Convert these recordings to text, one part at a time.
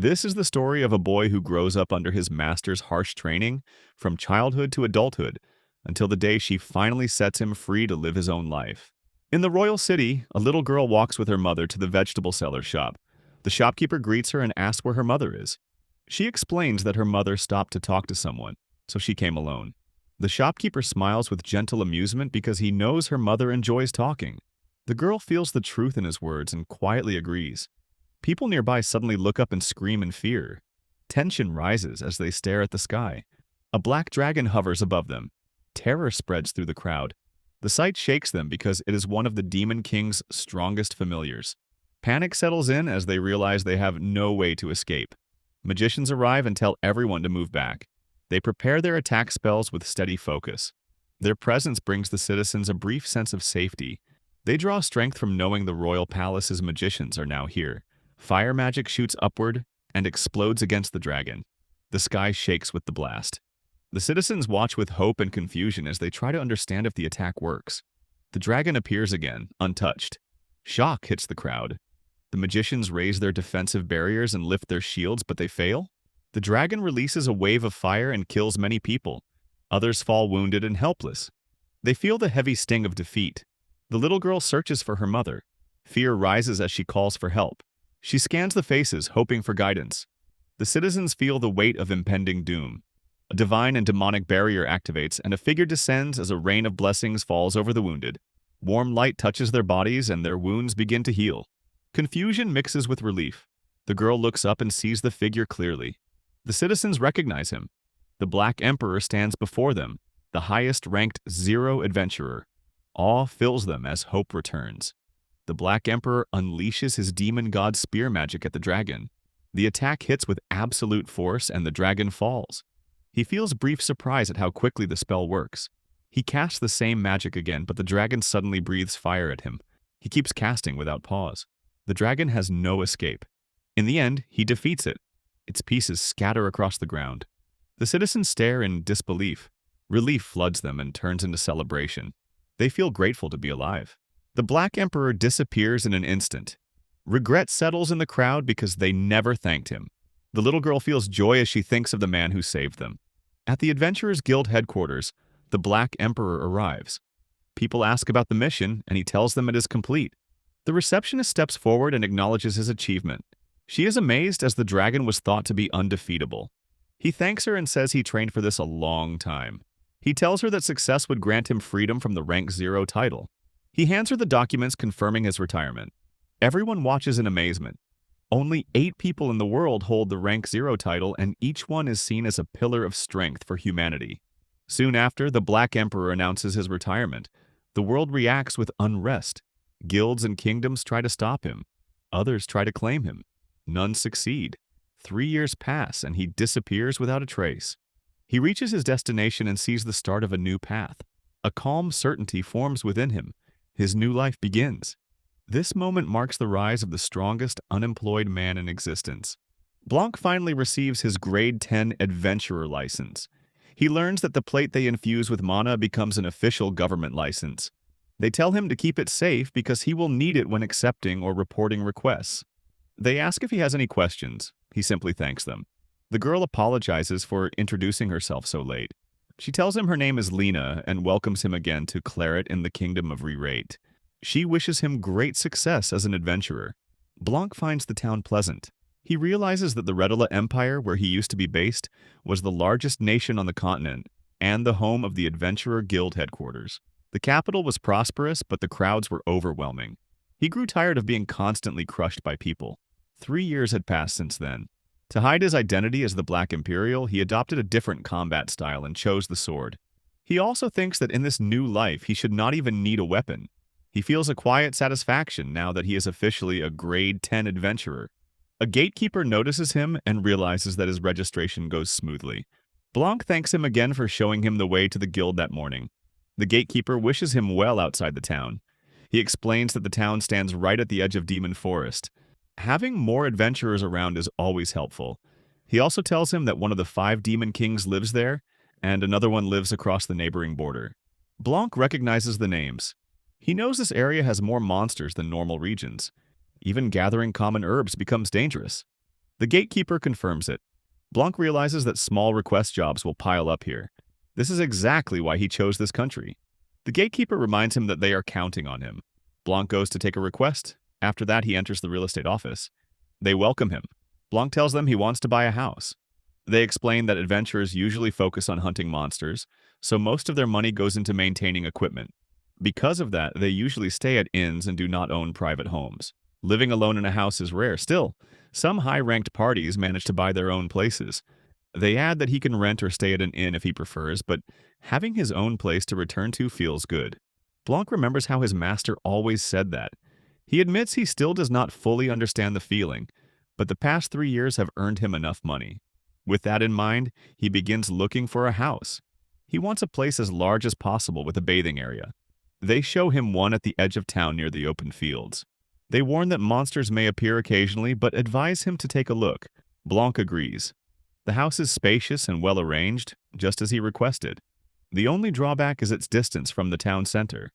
This is the story of a boy who grows up under his master's harsh training from childhood to adulthood until the day she finally sets him free to live his own life. In the royal city, a little girl walks with her mother to the vegetable seller's shop. The shopkeeper greets her and asks where her mother is. She explains that her mother stopped to talk to someone, so she came alone. The shopkeeper smiles with gentle amusement because he knows her mother enjoys talking. The girl feels the truth in his words and quietly agrees. People nearby suddenly look up and scream in fear. Tension rises as they stare at the sky. A black dragon hovers above them. Terror spreads through the crowd. The sight shakes them because it is one of the Demon King's strongest familiars. Panic settles in as they realize they have no way to escape. Magicians arrive and tell everyone to move back. They prepare their attack spells with steady focus. Their presence brings the citizens a brief sense of safety. They draw strength from knowing the royal palace's magicians are now here. Fire magic shoots upward and explodes against the dragon. The sky shakes with the blast. The citizens watch with hope and confusion as they try to understand if the attack works. The dragon appears again, untouched. Shock hits the crowd. The magicians raise their defensive barriers and lift their shields, but they fail. The dragon releases a wave of fire and kills many people. Others fall wounded and helpless. They feel the heavy sting of defeat. The little girl searches for her mother. Fear rises as she calls for help. She scans the faces, hoping for guidance. The citizens feel the weight of impending doom. A divine and demonic barrier activates, and a figure descends as a rain of blessings falls over the wounded. Warm light touches their bodies, and their wounds begin to heal. Confusion mixes with relief. The girl looks up and sees the figure clearly. The citizens recognize him. The Black Emperor stands before them, the highest-ranked Zero adventurer. Awe fills them as hope returns. The Black Emperor unleashes his demon god spear magic at the dragon. The attack hits with absolute force and the dragon falls. He feels brief surprise at how quickly the spell works. He casts the same magic again, but the dragon suddenly breathes fire at him. He keeps casting without pause. The dragon has no escape. In the end, he defeats it. Its pieces scatter across the ground. The citizens stare in disbelief. Relief floods them and turns into celebration. They feel grateful to be alive. The Black Emperor disappears in an instant. Regret settles in the crowd because they never thanked him. The little girl feels joy as she thinks of the man who saved them. At the Adventurers Guild headquarters, the Black Emperor arrives. People ask about the mission, and he tells them it is complete. The receptionist steps forward and acknowledges his achievement. She is amazed as the dragon was thought to be undefeatable. He thanks her and says he trained for this a long time. He tells her that success would grant him freedom from the Rank 0 title. He hands her the documents confirming his retirement. Everyone watches in amazement. Only 8 people in the world hold the Rank 0 title, and each one is seen as a pillar of strength for humanity. Soon after, the Black Emperor announces his retirement. The world reacts with unrest. Guilds and kingdoms try to stop him. Others try to claim him. None succeed. 3 years pass, and he disappears without a trace. He reaches his destination and sees the start of a new path. A calm certainty forms within him. His new life begins. This moment marks the rise of the strongest unemployed man in existence. Blanc finally receives his Grade 10 Adventurer license. He learns that the plate they infuse with mana becomes an official government license. They tell him to keep it safe because he will need it when accepting or reporting requests. They ask if he has any questions. He simply thanks them. The girl apologizes for introducing herself so late. She tells him her name is Lena and welcomes him again to Claret in the Kingdom of Re-Rate. She wishes him great success as an adventurer. Blanc finds the town pleasant. He realizes that the Redula Empire, where he used to be based, was the largest nation on the continent and the home of the Adventurer Guild headquarters. The capital was prosperous, but the crowds were overwhelming. He grew tired of being constantly crushed by people. 3 years had passed since then. To hide his identity as the Black Imperial, he adopted a different combat style and chose the sword. He also thinks that in this new life, he should not even need a weapon. He feels a quiet satisfaction now that he is officially a Grade 10 adventurer. A gatekeeper notices him and realizes that his registration goes smoothly. Blanc thanks him again for showing him the way to the guild that morning. The gatekeeper wishes him well outside the town. He explains that the town stands right at the edge of Demon Forest. Having more adventurers around is always helpful. He also tells him that one of the 5 Demon Kings lives there, and another one lives across the neighboring border. Blanc recognizes the names. He knows this area has more monsters than normal regions. Even gathering common herbs becomes dangerous. The gatekeeper confirms it. Blanc realizes that small request jobs will pile up here. This is exactly why he chose this country. The gatekeeper reminds him that they are counting on him. Blanc goes to take a request. After that, he enters the real estate office. They welcome him. Blanc tells them he wants to buy a house. They explain that adventurers usually focus on hunting monsters, so most of their money goes into maintaining equipment. Because of that, they usually stay at inns and do not own private homes. Living alone in a house is rare. Still, some high-ranked parties manage to buy their own places. They add that he can rent or stay at an inn if he prefers, but having his own place to return to feels good. Blanc remembers how his master always said that. He admits he still does not fully understand the feeling, but the past 3 years have earned him enough money. With that in mind, he begins looking for a house. He wants a place as large as possible with a bathing area. They show him one at the edge of town near the open fields. They warn that monsters may appear occasionally, but advise him to take a look. Blanc agrees. The house is spacious and well arranged, just as he requested. The only drawback is its distance from the town center.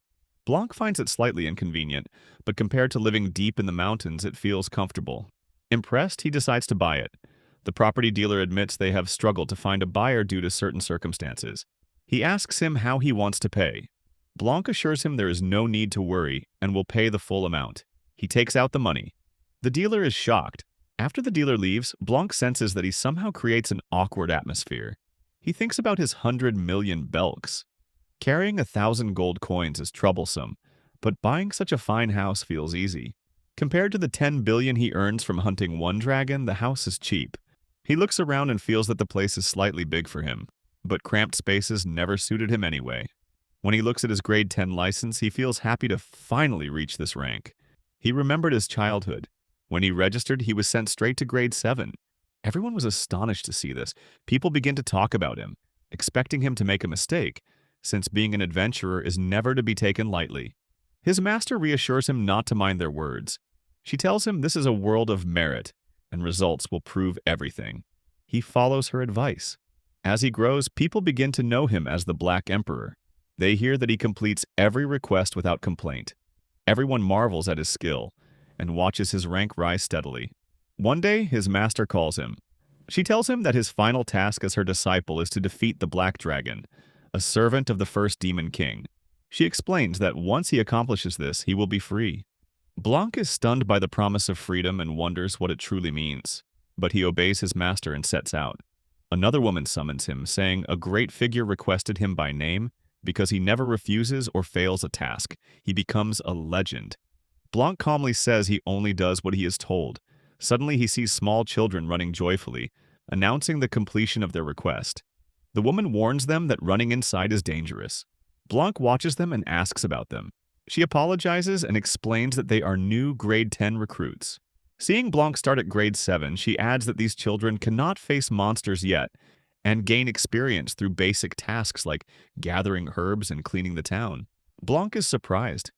Blanc finds it slightly inconvenient, but compared to living deep in the mountains, it feels comfortable. Impressed, he decides to buy it. The property dealer admits they have struggled to find a buyer due to certain circumstances. He asks him how he wants to pay. Blanc assures him there is no need to worry and will pay the full amount. He takes out the money. The dealer is shocked. After the dealer leaves, Blanc senses that he somehow creates an awkward atmosphere. He thinks about his 100 million belks. Carrying 1,000 gold coins is troublesome, but buying such a fine house feels easy. Compared to the 10 billion he earns from hunting one dragon, the house is cheap. He looks around and feels that the place is slightly big for him, but cramped spaces never suited him anyway. When he looks at his grade 10 license, he feels happy to finally reach this rank. He remembered his childhood. When he registered, he was sent straight to grade 7. Everyone was astonished to see this. People begin to talk about him, expecting him to make a mistake, since being an adventurer is never to be taken lightly. His master reassures him not to mind their words. She tells him this is a world of merit, and results will prove everything. He follows her advice. As he grows, people begin to know him as the Black Emperor. They hear that he completes every request without complaint. Everyone marvels at his skill and watches his rank rise steadily. One day, his master calls him. She tells him that his final task as her disciple is to defeat the Black Dragon, a servant of the first Demon King. She explains that once he accomplishes this, he will be free. Blanc is stunned by the promise of freedom and wonders what it truly means, but he obeys his master and sets out. Another woman summons him, saying a great figure requested him by name. Because he never refuses or fails a task, he becomes a legend. Blanc calmly says he only does what he is told. Suddenly he sees small children running joyfully, announcing the completion of their request. The woman warns them that running inside is dangerous. Blanc watches them and asks about them. She apologizes and explains that they are new grade 10 recruits. Seeing Blanc start at grade 7, she adds that these children cannot face monsters yet, and gain experience through basic tasks like gathering herbs and cleaning the town. Blanc is surprised.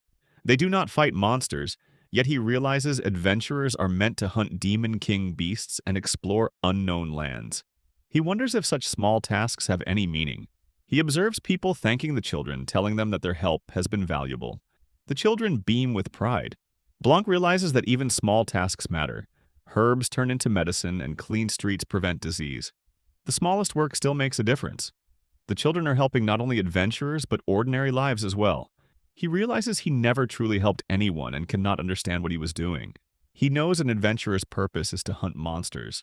They do not fight monsters, yet he realizes adventurers are meant to hunt Demon King beasts and explore unknown lands. He wonders if such small tasks have any meaning. He observes people thanking the children, telling them that their help has been valuable. The children beam with pride. Blanc realizes that even small tasks matter. Herbs turn into medicine and clean streets prevent disease. The smallest work still makes a difference. The children are helping not only adventurers, but ordinary lives as well. He realizes he never truly helped anyone and cannot understand what he was doing. He knows an adventurer's purpose is to hunt monsters.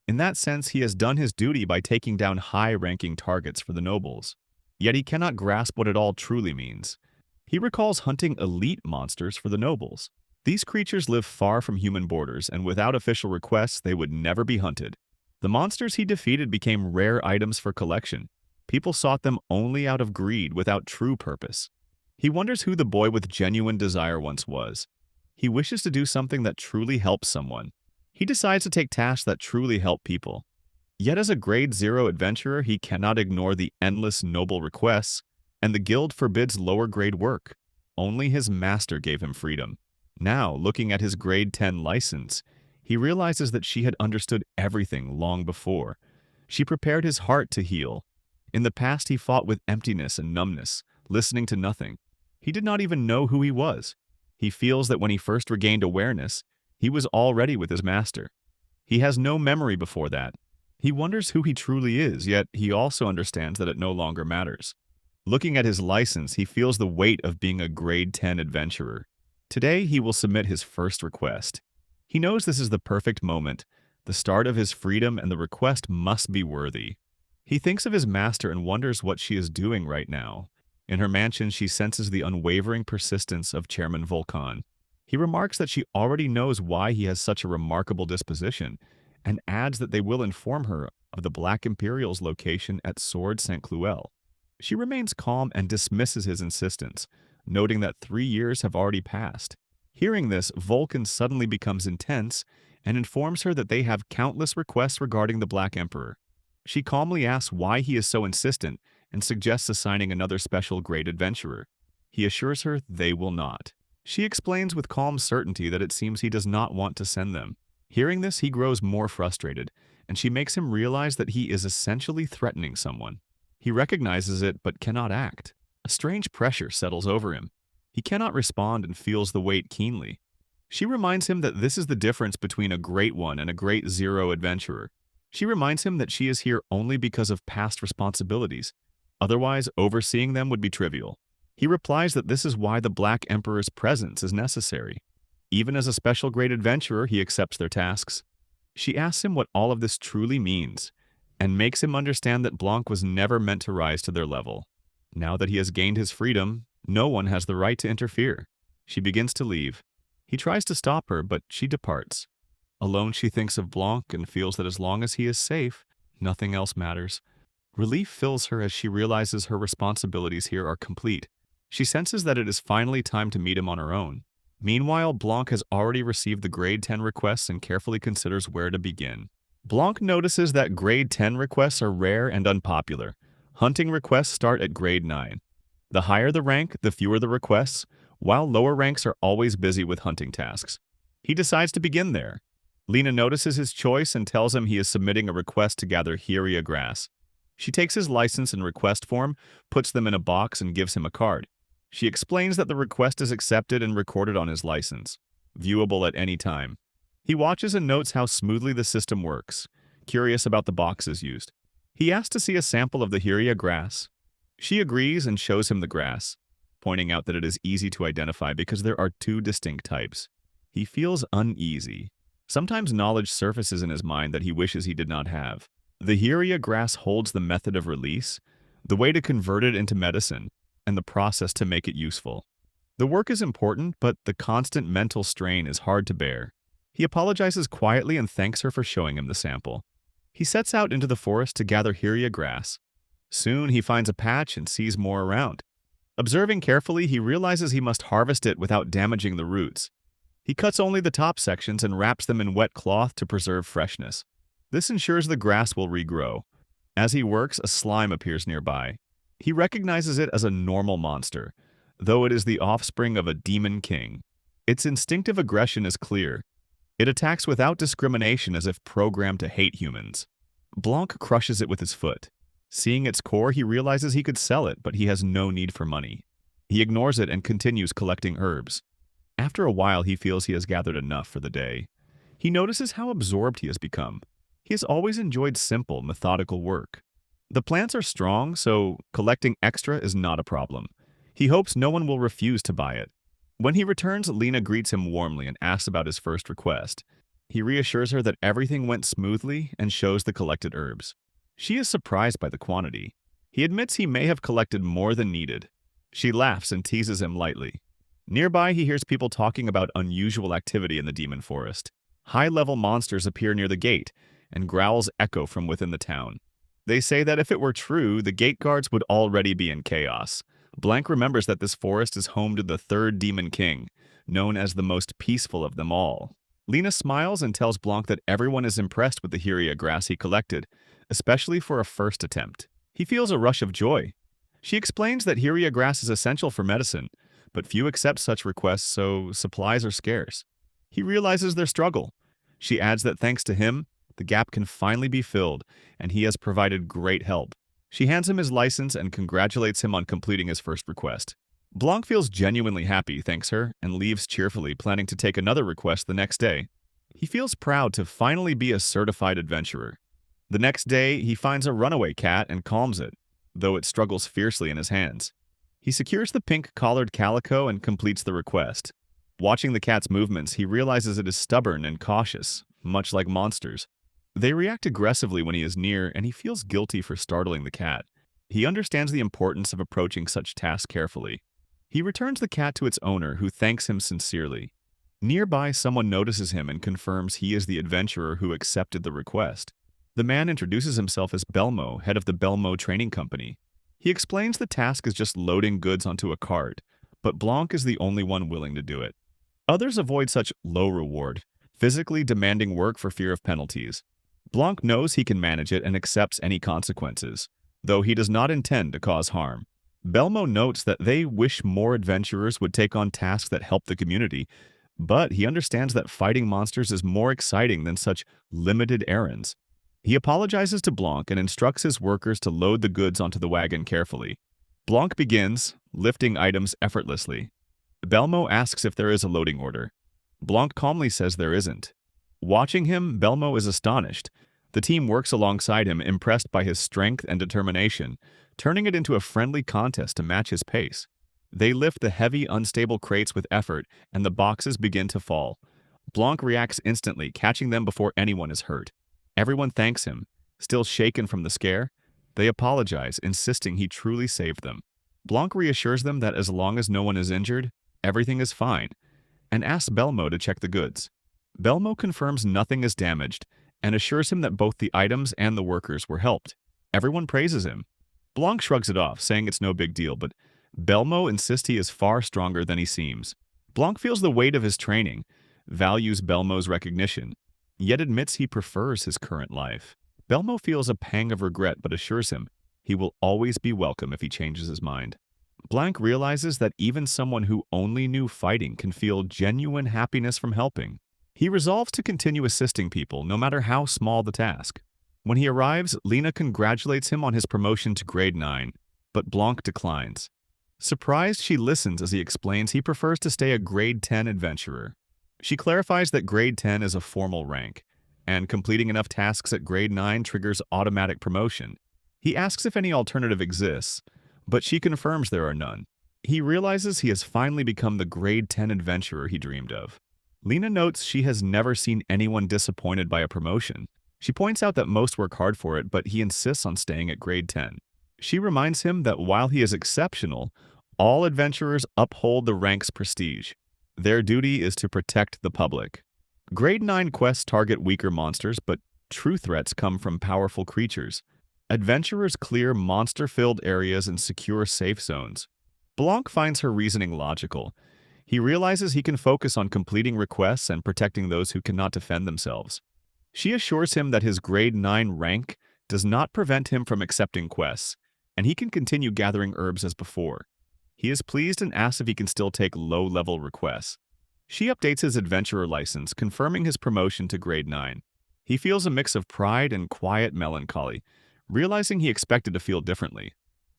In that sense, he has done his duty by taking down high-ranking targets for the nobles. Yet he cannot grasp what it all truly means. He recalls hunting elite monsters for the nobles. These creatures live far from human borders, and without official requests, they would never be hunted. The monsters he defeated became rare items for collection. People sought them only out of greed without true purpose. He wonders who the boy with genuine desire once was. He wishes to do something that truly helps someone. He decides to take tasks that truly help people. Yet as a grade 0 adventurer, he cannot ignore the endless noble requests, and the guild forbids lower grade work. Only his master gave him freedom. Now, looking at his grade 10 license, he realizes that she had understood everything long before. She prepared his heart to heal. In the past, he fought with emptiness and numbness, listening to nothing. He did not even know who he was. He feels that when he first regained awareness, he was already with his master. He has no memory before that. He wonders who he truly is, yet he also understands that it no longer matters. Looking at his license, he feels the weight of being a grade 10 adventurer. Today, he will submit his first request. He knows this is the perfect moment, the start of his freedom, and the request must be worthy. He thinks of his master and wonders what she is doing right now. In her mansion, she senses the unwavering persistence of Chairman Volcan. He remarks that she already knows why he has such a remarkable disposition, and adds that they will inform her of the Black Imperial's location at Sword St. Cluel. She remains calm and dismisses his insistence, noting that 3 years have already passed. Hearing this, Vulcan suddenly becomes intense and informs her that they have countless requests regarding the Black Emperor. She calmly asks why he is so insistent and suggests assigning another special grade adventurer. He assures her they will not. She explains with calm certainty that it seems he does not want to send them. Hearing this, he grows more frustrated, and she makes him realize that he is essentially threatening someone. He recognizes it but cannot act. A strange pressure settles over him. He cannot respond and feels the weight keenly. She reminds him that this is the difference between a Great One and a Great Zero adventurer. She reminds him that she is here only because of past responsibilities. Otherwise, overseeing them would be trivial. He replies that this is why the Black Emperor's presence is necessary. Even as a special grade adventurer, he accepts their tasks. She asks him what all of this truly means, and makes him understand that Blanc was never meant to rise to their level. Now that he has gained his freedom, no one has the right to interfere. She begins to leave. He tries to stop her, but she departs. Alone, she thinks of Blanc and feels that as long as he is safe, nothing else matters. Relief fills her as she realizes her responsibilities here are complete. She senses that it is finally time to meet him on her own. Meanwhile, Blanc has already received the grade 10 requests and carefully considers where to begin. Blanc notices that grade 10 requests are rare and unpopular. Hunting requests start at grade 9. The higher the rank, the fewer the requests, while lower ranks are always busy with hunting tasks. He decides to begin there. Lena notices his choice and tells him he is submitting a request to gather Hiria grass. She takes his license and request form, puts them in a box, and gives him a card. She explains that the request is accepted and recorded on his license, viewable at any time. He watches and notes how smoothly the system works, curious about the boxes used. He asks to see a sample of the Hiria grass. She agrees and shows him the grass, pointing out that it is easy to identify because there are 2 distinct types. He feels uneasy. Sometimes knowledge surfaces in his mind that he wishes he did not have. The Hiria grass holds the method of release, the way to convert it into medicine, and the process to make it useful. The work is important, but the constant mental strain is hard to bear. He apologizes quietly and thanks her for showing him the sample. He sets out into the forest to gather Hiria grass. Soon he finds a patch and sees more around. Observing carefully, he realizes he must harvest it without damaging the roots. He cuts only the top sections and wraps them in wet cloth to preserve freshness. This ensures the grass will regrow. As he works, a slime appears nearby. He recognizes it as a normal monster, though it is the offspring of a demon king. Its instinctive aggression is clear. It attacks without discrimination as if programmed to hate humans. Blanc crushes it with his foot. Seeing its core, he realizes he could sell it, but he has no need for money. He ignores it and continues collecting herbs. After a while, he feels he has gathered enough for the day. He notices how absorbed he has become. He has always enjoyed simple, methodical work. The plants are strong, so collecting extra is not a problem. He hopes no one will refuse to buy it. When he returns, Lena greets him warmly and asks about his first request. He reassures her that everything went smoothly and shows the collected herbs. She is surprised by the quantity. He admits he may have collected more than needed. She laughs and teases him lightly. Nearby, he hears people talking about unusual activity in the demon forest. High-level monsters appear near the gate, and growls echo from within the town. They say that if it were true, the gate guards would already be in chaos. Blanc remembers that this forest is home to the 3rd Demon King, known as the most peaceful of them all. Lena smiles and tells Blanc that everyone is impressed with the Hiria grass he collected, especially for a first attempt. He feels a rush of joy. She explains that Hiria grass is essential for medicine, but few accept such requests, so supplies are scarce. He realizes their struggle. She adds that thanks to him, the gap can finally be filled, and he has provided great help. She hands him his license and congratulates him on completing his first request. Blanc feels genuinely happy, thanks her, and leaves cheerfully, planning to take another request the next day. He feels proud to finally be a certified adventurer. The next day, he finds a runaway cat and calms it, though it struggles fiercely in his hands. He secures the pink-collared calico and completes the request. Watching the cat's movements, he realizes it is stubborn and cautious, much like monsters. They react aggressively when he is near, and he feels guilty for startling the cat. He understands the importance of approaching such tasks carefully. He returns the cat to its owner, who thanks him sincerely. Nearby, someone notices him and confirms he is the adventurer who accepted the request. The man introduces himself as Belmo, head of the Belmo Training Company. He explains the task is just loading goods onto a cart, but Blanc is the only one willing to do it. Others avoid such low reward, physically demanding work for fear of penalties. Blanc knows he can manage it and accepts any consequences, though he does not intend to cause harm. Belmo notes that they wish more adventurers would take on tasks that help the community, but he understands that fighting monsters is more exciting than such limited errands. He apologizes to Blanc and instructs his workers to load the goods onto the wagon carefully. Blanc begins, lifting items effortlessly. Belmo asks if there is a loading order. Blanc calmly says there isn't. Watching him, Belmo is astonished. The team works alongside him, impressed by his strength and determination, turning it into a friendly contest to match his pace. They lift the heavy, unstable crates with effort, and the boxes begin to fall. Blanc reacts instantly, catching them before anyone is hurt. Everyone thanks him. Still shaken from the scare, they apologize, insisting he truly saved them. Blanc reassures them that as long as no one is injured, everything is fine, and asks Belmo to check the goods. Belmo confirms nothing is damaged and assures him that both the items and the workers were helped. Everyone praises him. Blanc shrugs it off, saying it's no big deal, but Belmo insists he is far stronger than he seems. Blanc feels the weight of his training, values Belmo's recognition, yet admits he prefers his current life. Belmo feels a pang of regret but assures him he will always be welcome if he changes his mind. Blanc realizes that even someone who only knew fighting can feel genuine happiness from helping. He resolves to continue assisting people, no matter how small the task. When he arrives, Lena congratulates him on his promotion to grade 9, but Blanc declines. Surprised, she listens as he explains he prefers to stay a grade 10 adventurer. She clarifies that grade 10 is a formal rank, and completing enough tasks at grade 9 triggers automatic promotion. He asks if any alternative exists, but she confirms there are none. He realizes he has finally become the grade 10 adventurer he dreamed of. Lena notes she has never seen anyone disappointed by a promotion. She points out that most work hard for it, but he insists on staying at grade 10. She reminds him that while he is exceptional, all adventurers uphold the rank's prestige. Their duty is to protect the public. Grade 9 quests target weaker monsters, but true threats come from powerful creatures. Adventurers clear monster-filled areas and secure safe zones. Blanc finds her reasoning logical. He realizes he can focus on completing requests and protecting those who cannot defend themselves. She assures him that his grade 9 rank does not prevent him from accepting quests, and he can continue gathering herbs as before. He is pleased and asks if he can still take low-level requests. She updates his adventurer license, confirming his promotion to grade 9. He feels a mix of pride and quiet melancholy, realizing he expected to feel differently.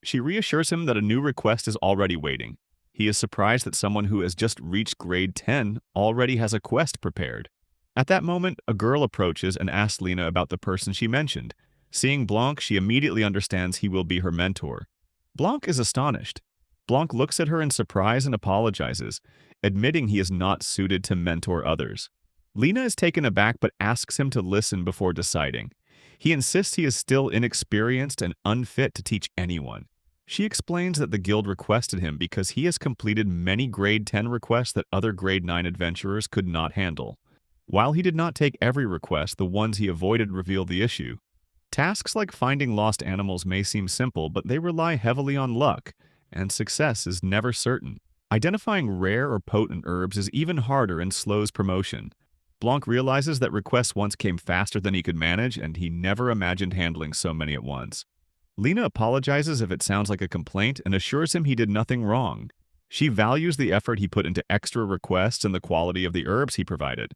She reassures him that a new request is already waiting. He is surprised that someone who has just reached grade 10 already has a quest prepared. At that moment, a girl approaches and asks Lena about the person she mentioned. Seeing Blanc, she immediately understands he will be her mentor. Blanc is astonished. Blanc looks at her in surprise and apologizes, admitting he is not suited to mentor others. Lena is taken aback but asks him to listen before deciding. He insists he is still inexperienced and unfit to teach anyone. She explains that the guild requested him because he has completed many grade 10 requests that other grade 9 adventurers could not handle. While he did not take every request, the ones he avoided reveal the issue. Tasks like finding lost animals may seem simple, but they rely heavily on luck, and success is never certain. Identifying rare or potent herbs is even harder and slows promotion. Blanc realizes that requests once came faster than he could manage, and he never imagined handling so many at once. Lena apologizes if it sounds like a complaint and assures him he did nothing wrong. She values the effort he put into extra requests and the quality of the herbs he provided.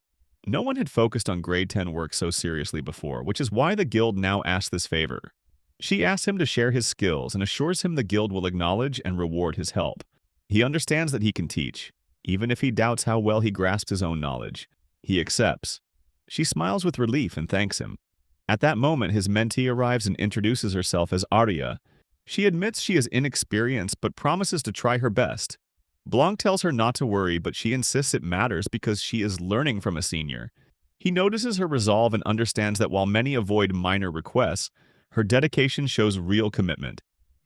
No one had focused on grade 10 work so seriously before, which is why the guild now asks this favor. She asks him to share his skills and assures him the guild will acknowledge and reward his help. He understands that he can teach, even if he doubts how well he grasps his own knowledge. He accepts. She smiles with relief and thanks him. At that moment, his mentee arrives and introduces herself as Arya. She admits she is inexperienced but promises to try her best. Blanc tells her not to worry, but she insists it matters because she is learning from a senior. He notices her resolve and understands that while many avoid minor requests, her dedication shows real commitment.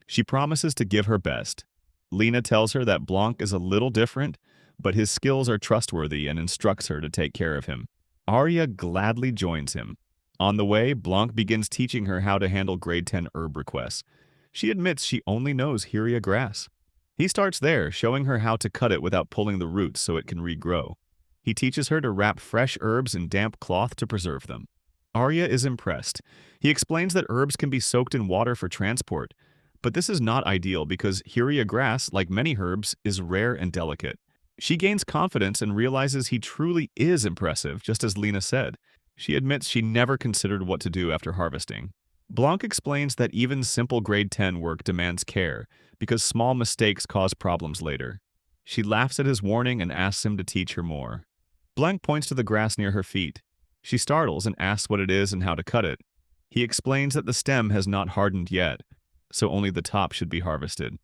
She promises to give her best. Lena tells her that Blanc is a little different, but his skills are trustworthy and instructs her to take care of him. Arya gladly joins him. On the way, Blanc begins teaching her how to handle grade 10 herb requests. She admits she only knows Hyria grass. He starts there, showing her how to cut it without pulling the roots so it can regrow. He teaches her to wrap fresh herbs in damp cloth to preserve them. Arya is impressed. He explains that herbs can be soaked in water for transport, but this is not ideal because Hyria grass, like many herbs, is rare and delicate. She gains confidence and realizes he truly is impressive, just as Lena said. She admits she never considered what to do after harvesting. Blanc explains that even simple grade 10 work demands care, because small mistakes cause problems later. She laughs at his warning and asks him to teach her more. Blanc points to the grass near her feet. She startles and asks what it is and how to cut it. He explains that the stem has not hardened yet, so only the top should be harvested.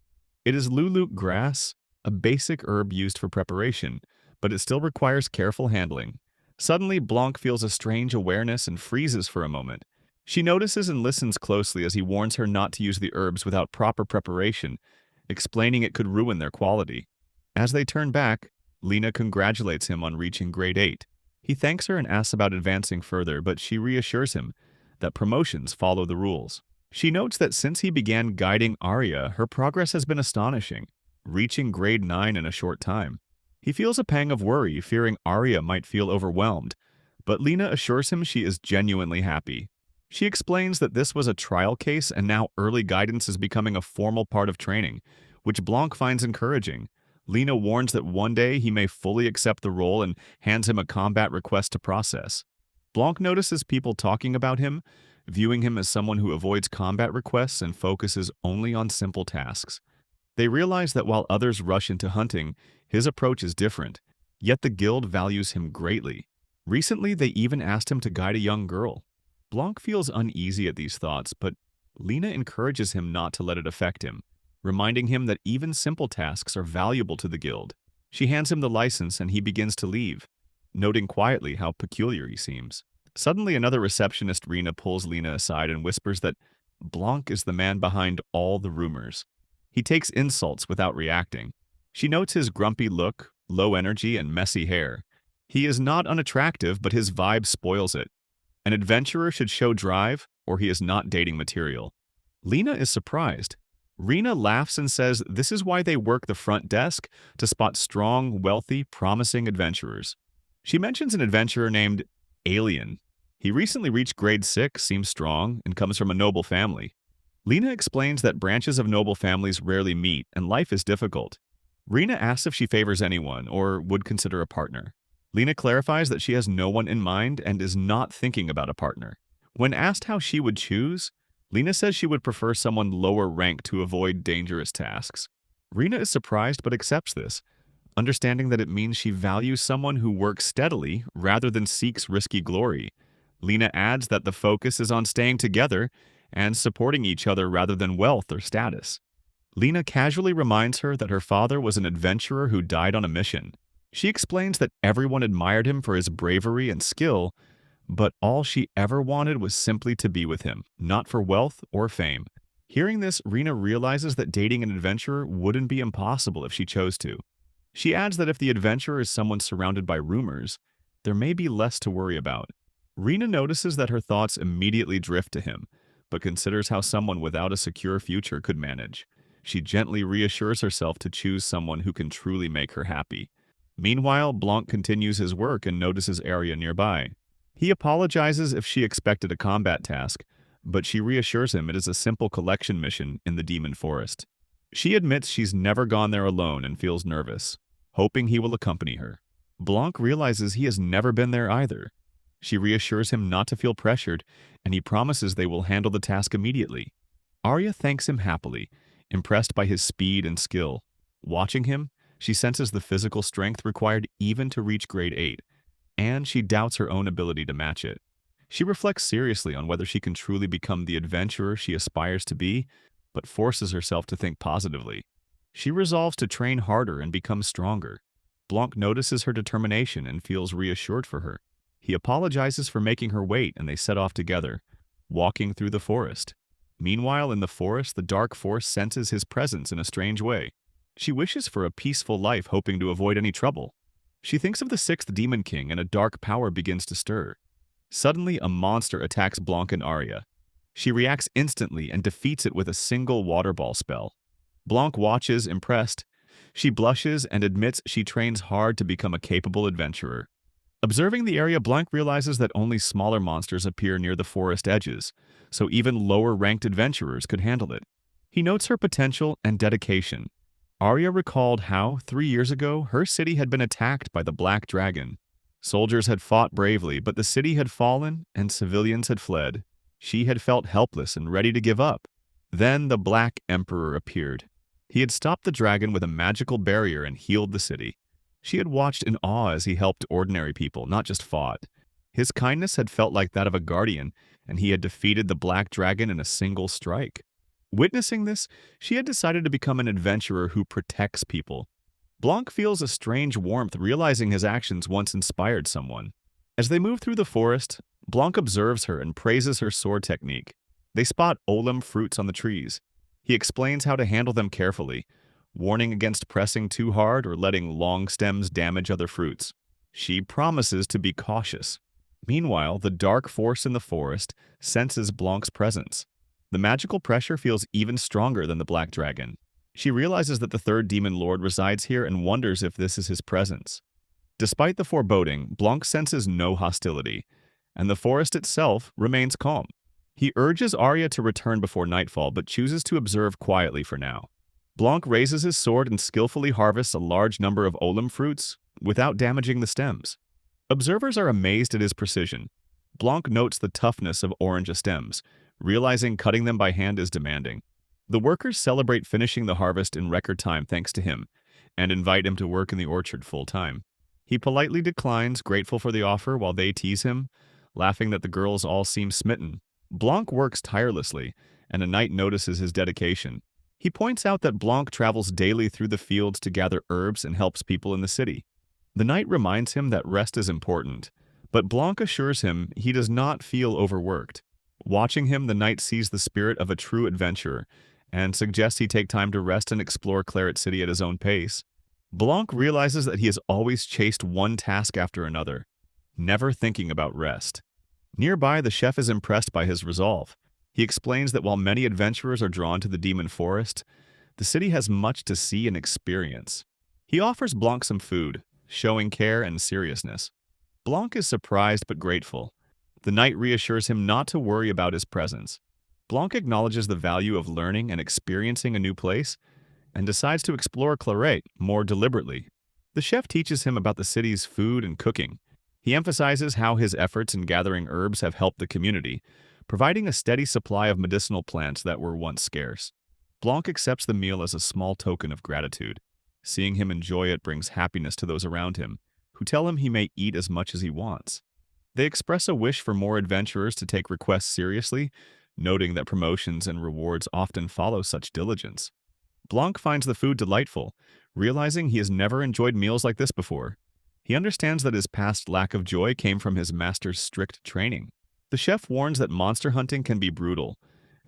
It is luluk grass, a basic herb used for preparation, but it still requires careful handling. Suddenly, Blanc feels a strange awareness and freezes for a moment. She notices and listens closely as he warns her not to use the herbs without proper preparation, explaining it could ruin their quality. As they turn back, Lena congratulates him on reaching grade 8. He thanks her and asks about advancing further, but she reassures him that promotions follow the rules. She notes that since he began guiding Arya, her progress has been astonishing, reaching grade 9 in a short time. He feels a pang of worry, fearing Arya might feel overwhelmed, but Lena assures him she is genuinely happy. She explains that this was a trial case and now early guidance is becoming a formal part of training, which Blanc finds encouraging. Lena warns that one day he may fully accept the role and hands him a combat request to process. Blanc notices people talking about him, viewing him as someone who avoids combat requests and focuses only on simple tasks. They realize that while others rush into hunting, his approach is different, yet the guild values him greatly. Recently, they even asked him to guide a young girl. Blanc feels uneasy at these thoughts, but Lena encourages him not to let it affect him, reminding him that even simple tasks are valuable to the guild. She hands him the license and he begins to leave, noting quietly how peculiar he seems. Suddenly, another receptionist, Rena, pulls Lena aside and whispers that Blanc is the man behind all the rumors. He takes insults without reacting. She notes his grumpy look, low energy, and messy hair. He is not unattractive, but his vibe spoils it. An adventurer should show drive, or he is not dating material. Lena is surprised. Rena laughs and says this is why they work the front desk, to spot strong, wealthy, promising adventurers. She mentions an adventurer named Alien. He recently reached grade 6, seems strong, and comes from a noble family. Lena explains that branches of noble families rarely meet, and life is difficult. Rena asks if she favors anyone, or would consider a partner. Lena clarifies that she has no one in mind and is not thinking about a partner. When asked how she would choose, Lena says she would prefer someone lower ranked to avoid dangerous tasks. Rena is surprised but accepts this, understanding that it means she values someone who works steadily rather than seeks risky glory. Lena adds that the focus is on staying together and supporting each other rather than wealth or status. Lena casually reminds her that her father was an adventurer who died on a mission. She explains that everyone admired him for his bravery and skill, but all she ever wanted was simply to be with him, not for wealth or fame. Hearing this, Rena realizes that dating an adventurer wouldn't be impossible if she chose to. She adds that if the adventurer is someone surrounded by rumors, there may be less to worry about. Rena notices that her thoughts immediately drift to him, but considers how someone without a secure future could manage. She gently reassures herself to choose someone who can truly make her happy. Meanwhile, Blanc continues his work and notices Arya nearby. He apologizes if she expected a combat task, but she reassures him it is a simple collection mission in the Demon Forest. She admits she's never gone there alone and feels nervous, hoping he will accompany her. Blanc realizes he has never been there either. She reassures him not to feel pressured, and he promises they will handle the task immediately. Arya thanks him happily, impressed by his speed and skill. Watching him, she senses the physical strength required even to reach grade 8. and she doubts her own ability to match it. She reflects seriously on whether she can truly become the adventurer she aspires to be, but forces herself to think positively. She resolves to train harder and become stronger. Blanc notices her determination and feels reassured for her. He apologizes for making her wait, and they set off together, walking through the forest. Meanwhile, in the forest, the dark force senses his presence in a strange way. She wishes for a peaceful life, hoping to avoid any trouble. She thinks of the sixth Demon King, and a dark power begins to stir. Suddenly, a monster attacks Blanc and Arya. She reacts instantly and defeats it with a single water ball spell. Blanc watches, impressed. She blushes and admits she trains hard to become a capable adventurer. Observing the area, Blanc realizes that only smaller monsters appear near the forest edges, so even lower-ranked adventurers could handle it. He notes her potential and dedication. Arya recalled how, 3 years ago, her city had been attacked by the Black Dragon. Soldiers had fought bravely, but the city had fallen and civilians had fled. She had felt helpless and ready to give up. Then the Black Emperor appeared. He had stopped the dragon with a magical barrier and healed the city. She had watched in awe as he helped ordinary people, not just fought. His kindness had felt like that of a guardian, and he had defeated the Black Dragon in a single strike. Witnessing this, she had decided to become an adventurer who protects people. Blanc feels a strange warmth realizing his actions once inspired someone. As they move through the forest, Blanc observes her and praises her sword technique. They spot olim fruits on the trees. He explains how to handle them carefully, warning against pressing too hard or letting long stems damage other fruits. She promises to be cautious. Meanwhile, the dark force in the forest senses Blanc's presence. The magical pressure feels even stronger than the Black Dragon. She realizes that the third demon lord resides here and wonders if this is his presence. Despite the foreboding, Blanc senses no hostility, and the forest itself remains calm. He urges Arya to return before nightfall, but chooses to observe quietly for now. Blanc raises his sword and skillfully harvests a large number of olim fruits without damaging the stems. Observers are amazed at his precision. Blanc notes the toughness of orange stems, realizing cutting them by hand is demanding. The workers celebrate finishing the harvest in record time thanks to him, and invite him to work in the orchard full-time. He politely declines, grateful for the offer, while they tease him, laughing that the girls all seem smitten. Blanc works tirelessly, and a knight notices his dedication. He points out that Blanc travels daily through the fields to gather herbs and helps people in the city. The knight reminds him that rest is important, but Blanc assures him he does not feel overworked. Watching him, the knight sees the spirit of a true adventurer and suggests he take time to rest and explore Claret City at his own pace. Blanc realizes that he has always chased one task after another, never thinking about rest. Nearby, the chef is impressed by his resolve. He explains that while many adventurers are drawn to the demon forest, the city has much to see and experience. He offers Blanc some food, showing care and seriousness. Blanc is surprised but grateful. The knight reassures him not to worry about his presence. Blanc acknowledges the value of learning and experiencing a new place, and decides to explore Claret more deliberately. The chef teaches him about the city's food and cooking. He emphasizes how his efforts in gathering herbs have helped the community, providing a steady supply of medicinal plants that were once scarce. Blanc accepts the meal as a small token of gratitude. Seeing him enjoy it brings happiness to those around him, who tell him he may eat as much as he wants. They express a wish for more adventurers to take requests seriously, noting that promotions and rewards often follow such diligence. Blanc finds the food delightful, realizing he has never enjoyed meals like this before. He understands that his past lack of joy came from his master's strict training. The chef warns that monster hunting can be brutal,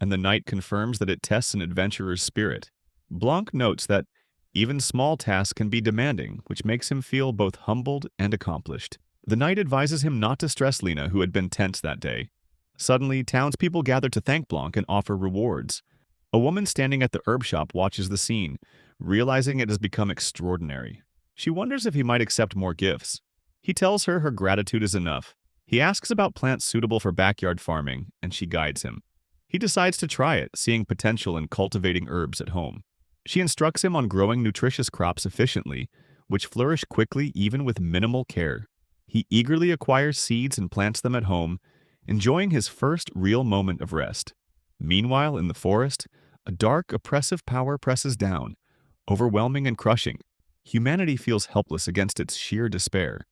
and the knight confirms that it tests an adventurer's spirit. Blanc notes that even small tasks can be demanding, which makes him feel both humbled and accomplished. The knight advises him not to stress Lena, who had been tense that day. Suddenly, townspeople gather to thank Blanc and offer rewards. A woman standing at the herb shop watches the scene, realizing it has become extraordinary. She wonders if he might accept more gifts. He tells her her gratitude is enough. He asks about plants suitable for backyard farming, and she guides him. He decides to try it, seeing potential in cultivating herbs at home. She instructs him on growing nutritious crops efficiently, which flourish quickly even with minimal care. He eagerly acquires seeds and plants them at home, enjoying his first real moment of rest. Meanwhile, in the forest, a dark, oppressive power presses down, overwhelming and crushing. Humanity feels helpless against its sheer despair.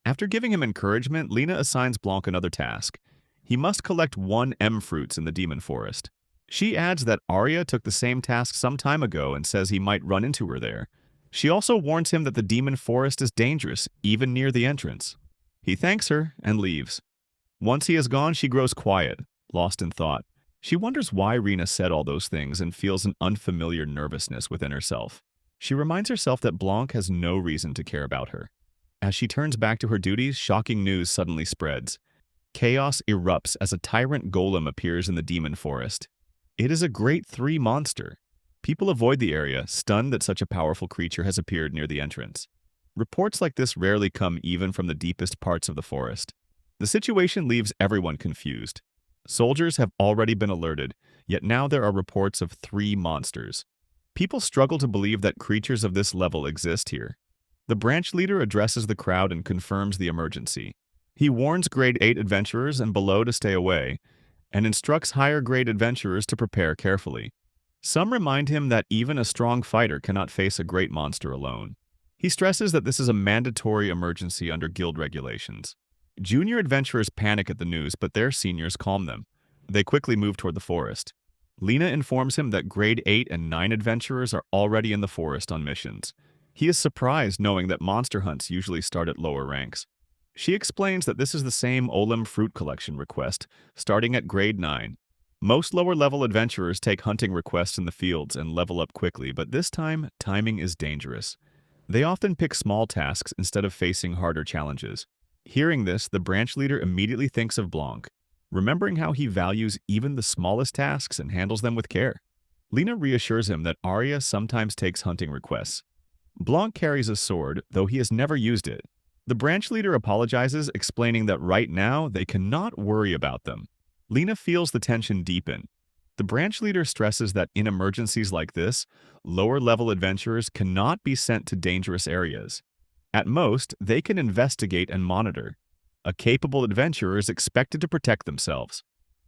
After giving him encouragement, Lena assigns Blanc another task. He must collect 1 fruits in the demon forest. She adds that Arya took the same task some time ago and says he might run into her there. She also warns him that the demon forest is dangerous, even near the entrance. He thanks her and leaves. Once he is gone, she grows quiet, lost in thought. She wonders why Rena said all those things and feels an unfamiliar nervousness within herself. She reminds herself that Blanc has no reason to care about her. As she turns back to her duties, shocking news suddenly spreads. Chaos erupts as a tyrant golem appears in the demon forest. It is a grade 3 monster. People avoid the area, stunned that such a powerful creature has appeared near the entrance. Reports like this rarely come even from the deepest parts of the forest. The situation leaves everyone confused. Soldiers have already been alerted, yet now there are reports of 3 monsters. People struggle to believe that creatures of this level exist here. The branch leader addresses the crowd and confirms the emergency. He warns grade 8 adventurers and below to stay away, and instructs higher grade adventurers to prepare carefully. Some remind him that even a strong fighter cannot face a great monster alone. He stresses that this is a mandatory emergency under guild regulations. Junior adventurers panic at the news, but their seniors calm them. They quickly move toward the forest. Lena informs him that grade 8 and 9 adventurers are already in the forest on missions. He is surprised knowing that monster hunts usually start at lower ranks. She explains that this is the same Olem fruit collection request, starting at grade 9. Most lower-level adventurers take hunting requests in the fields and level up quickly, but this time, timing is dangerous. They often pick small tasks instead of facing harder challenges. Hearing this, the branch leader immediately thinks of Blanc, remembering how he values even the smallest tasks and handles them with care. Lena reassures him that Arya sometimes takes hunting requests. Blanc carries a sword, though he has never used it. The branch leader apologizes, explaining that right now they cannot worry about them. Lena feels the tension deepen. The branch leader stresses that in emergencies like this, lower-level adventurers cannot be sent to dangerous areas. At most, they can investigate and monitor. A capable adventurer is expected to protect themselves.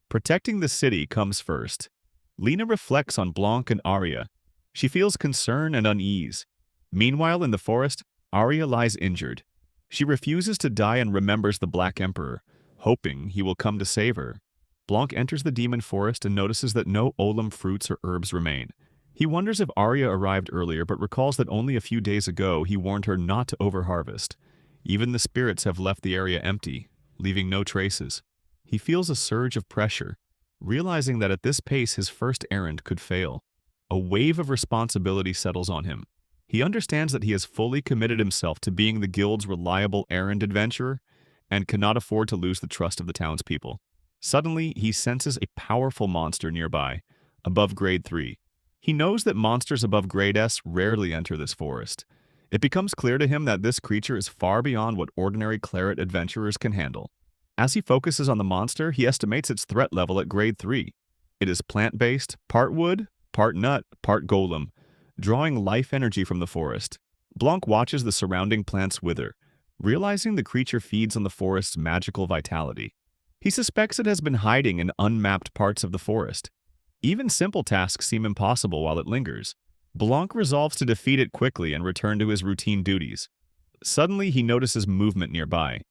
Protecting the city comes first. Lena reflects on Blanc and Arya. She feels concern and unease. Meanwhile, in the forest, Arya lies injured. She refuses to die and remembers the Black Emperor, hoping he will come to save her. Blanc enters the demon forest and notices that no Olem fruits or herbs remain. He wonders if Arya arrived earlier, but recalls that only a few days ago he warned her not to overharvest. Even the spirits have left the area empty, leaving no traces. He feels a surge of pressure, realizing that at this pace his first errand could fail. A wave of responsibility settles on him. He understands that he has fully committed himself to being the guild's reliable errand adventurer and cannot afford to lose the trust of the townspeople. Suddenly, he senses a powerful monster nearby, above grade 3. He knows that monsters above grade S rarely enter this forest. It becomes clear to him that this creature is far beyond what ordinary claret adventurers can handle. As he focuses on the monster, he estimates its threat level at grade 3. It is plant-based, part wood, part nut, part golem, drawing life energy from the forest. Blanc watches the surrounding plants wither, realizing the creature feeds on the forest's magical vitality. He suspects it has been hiding in unmapped parts of the forest. Even simple tasks seem impossible while it lingers. Blanc resolves to defeat it quickly and return to his routine duties. Suddenly, he notices movement nearby.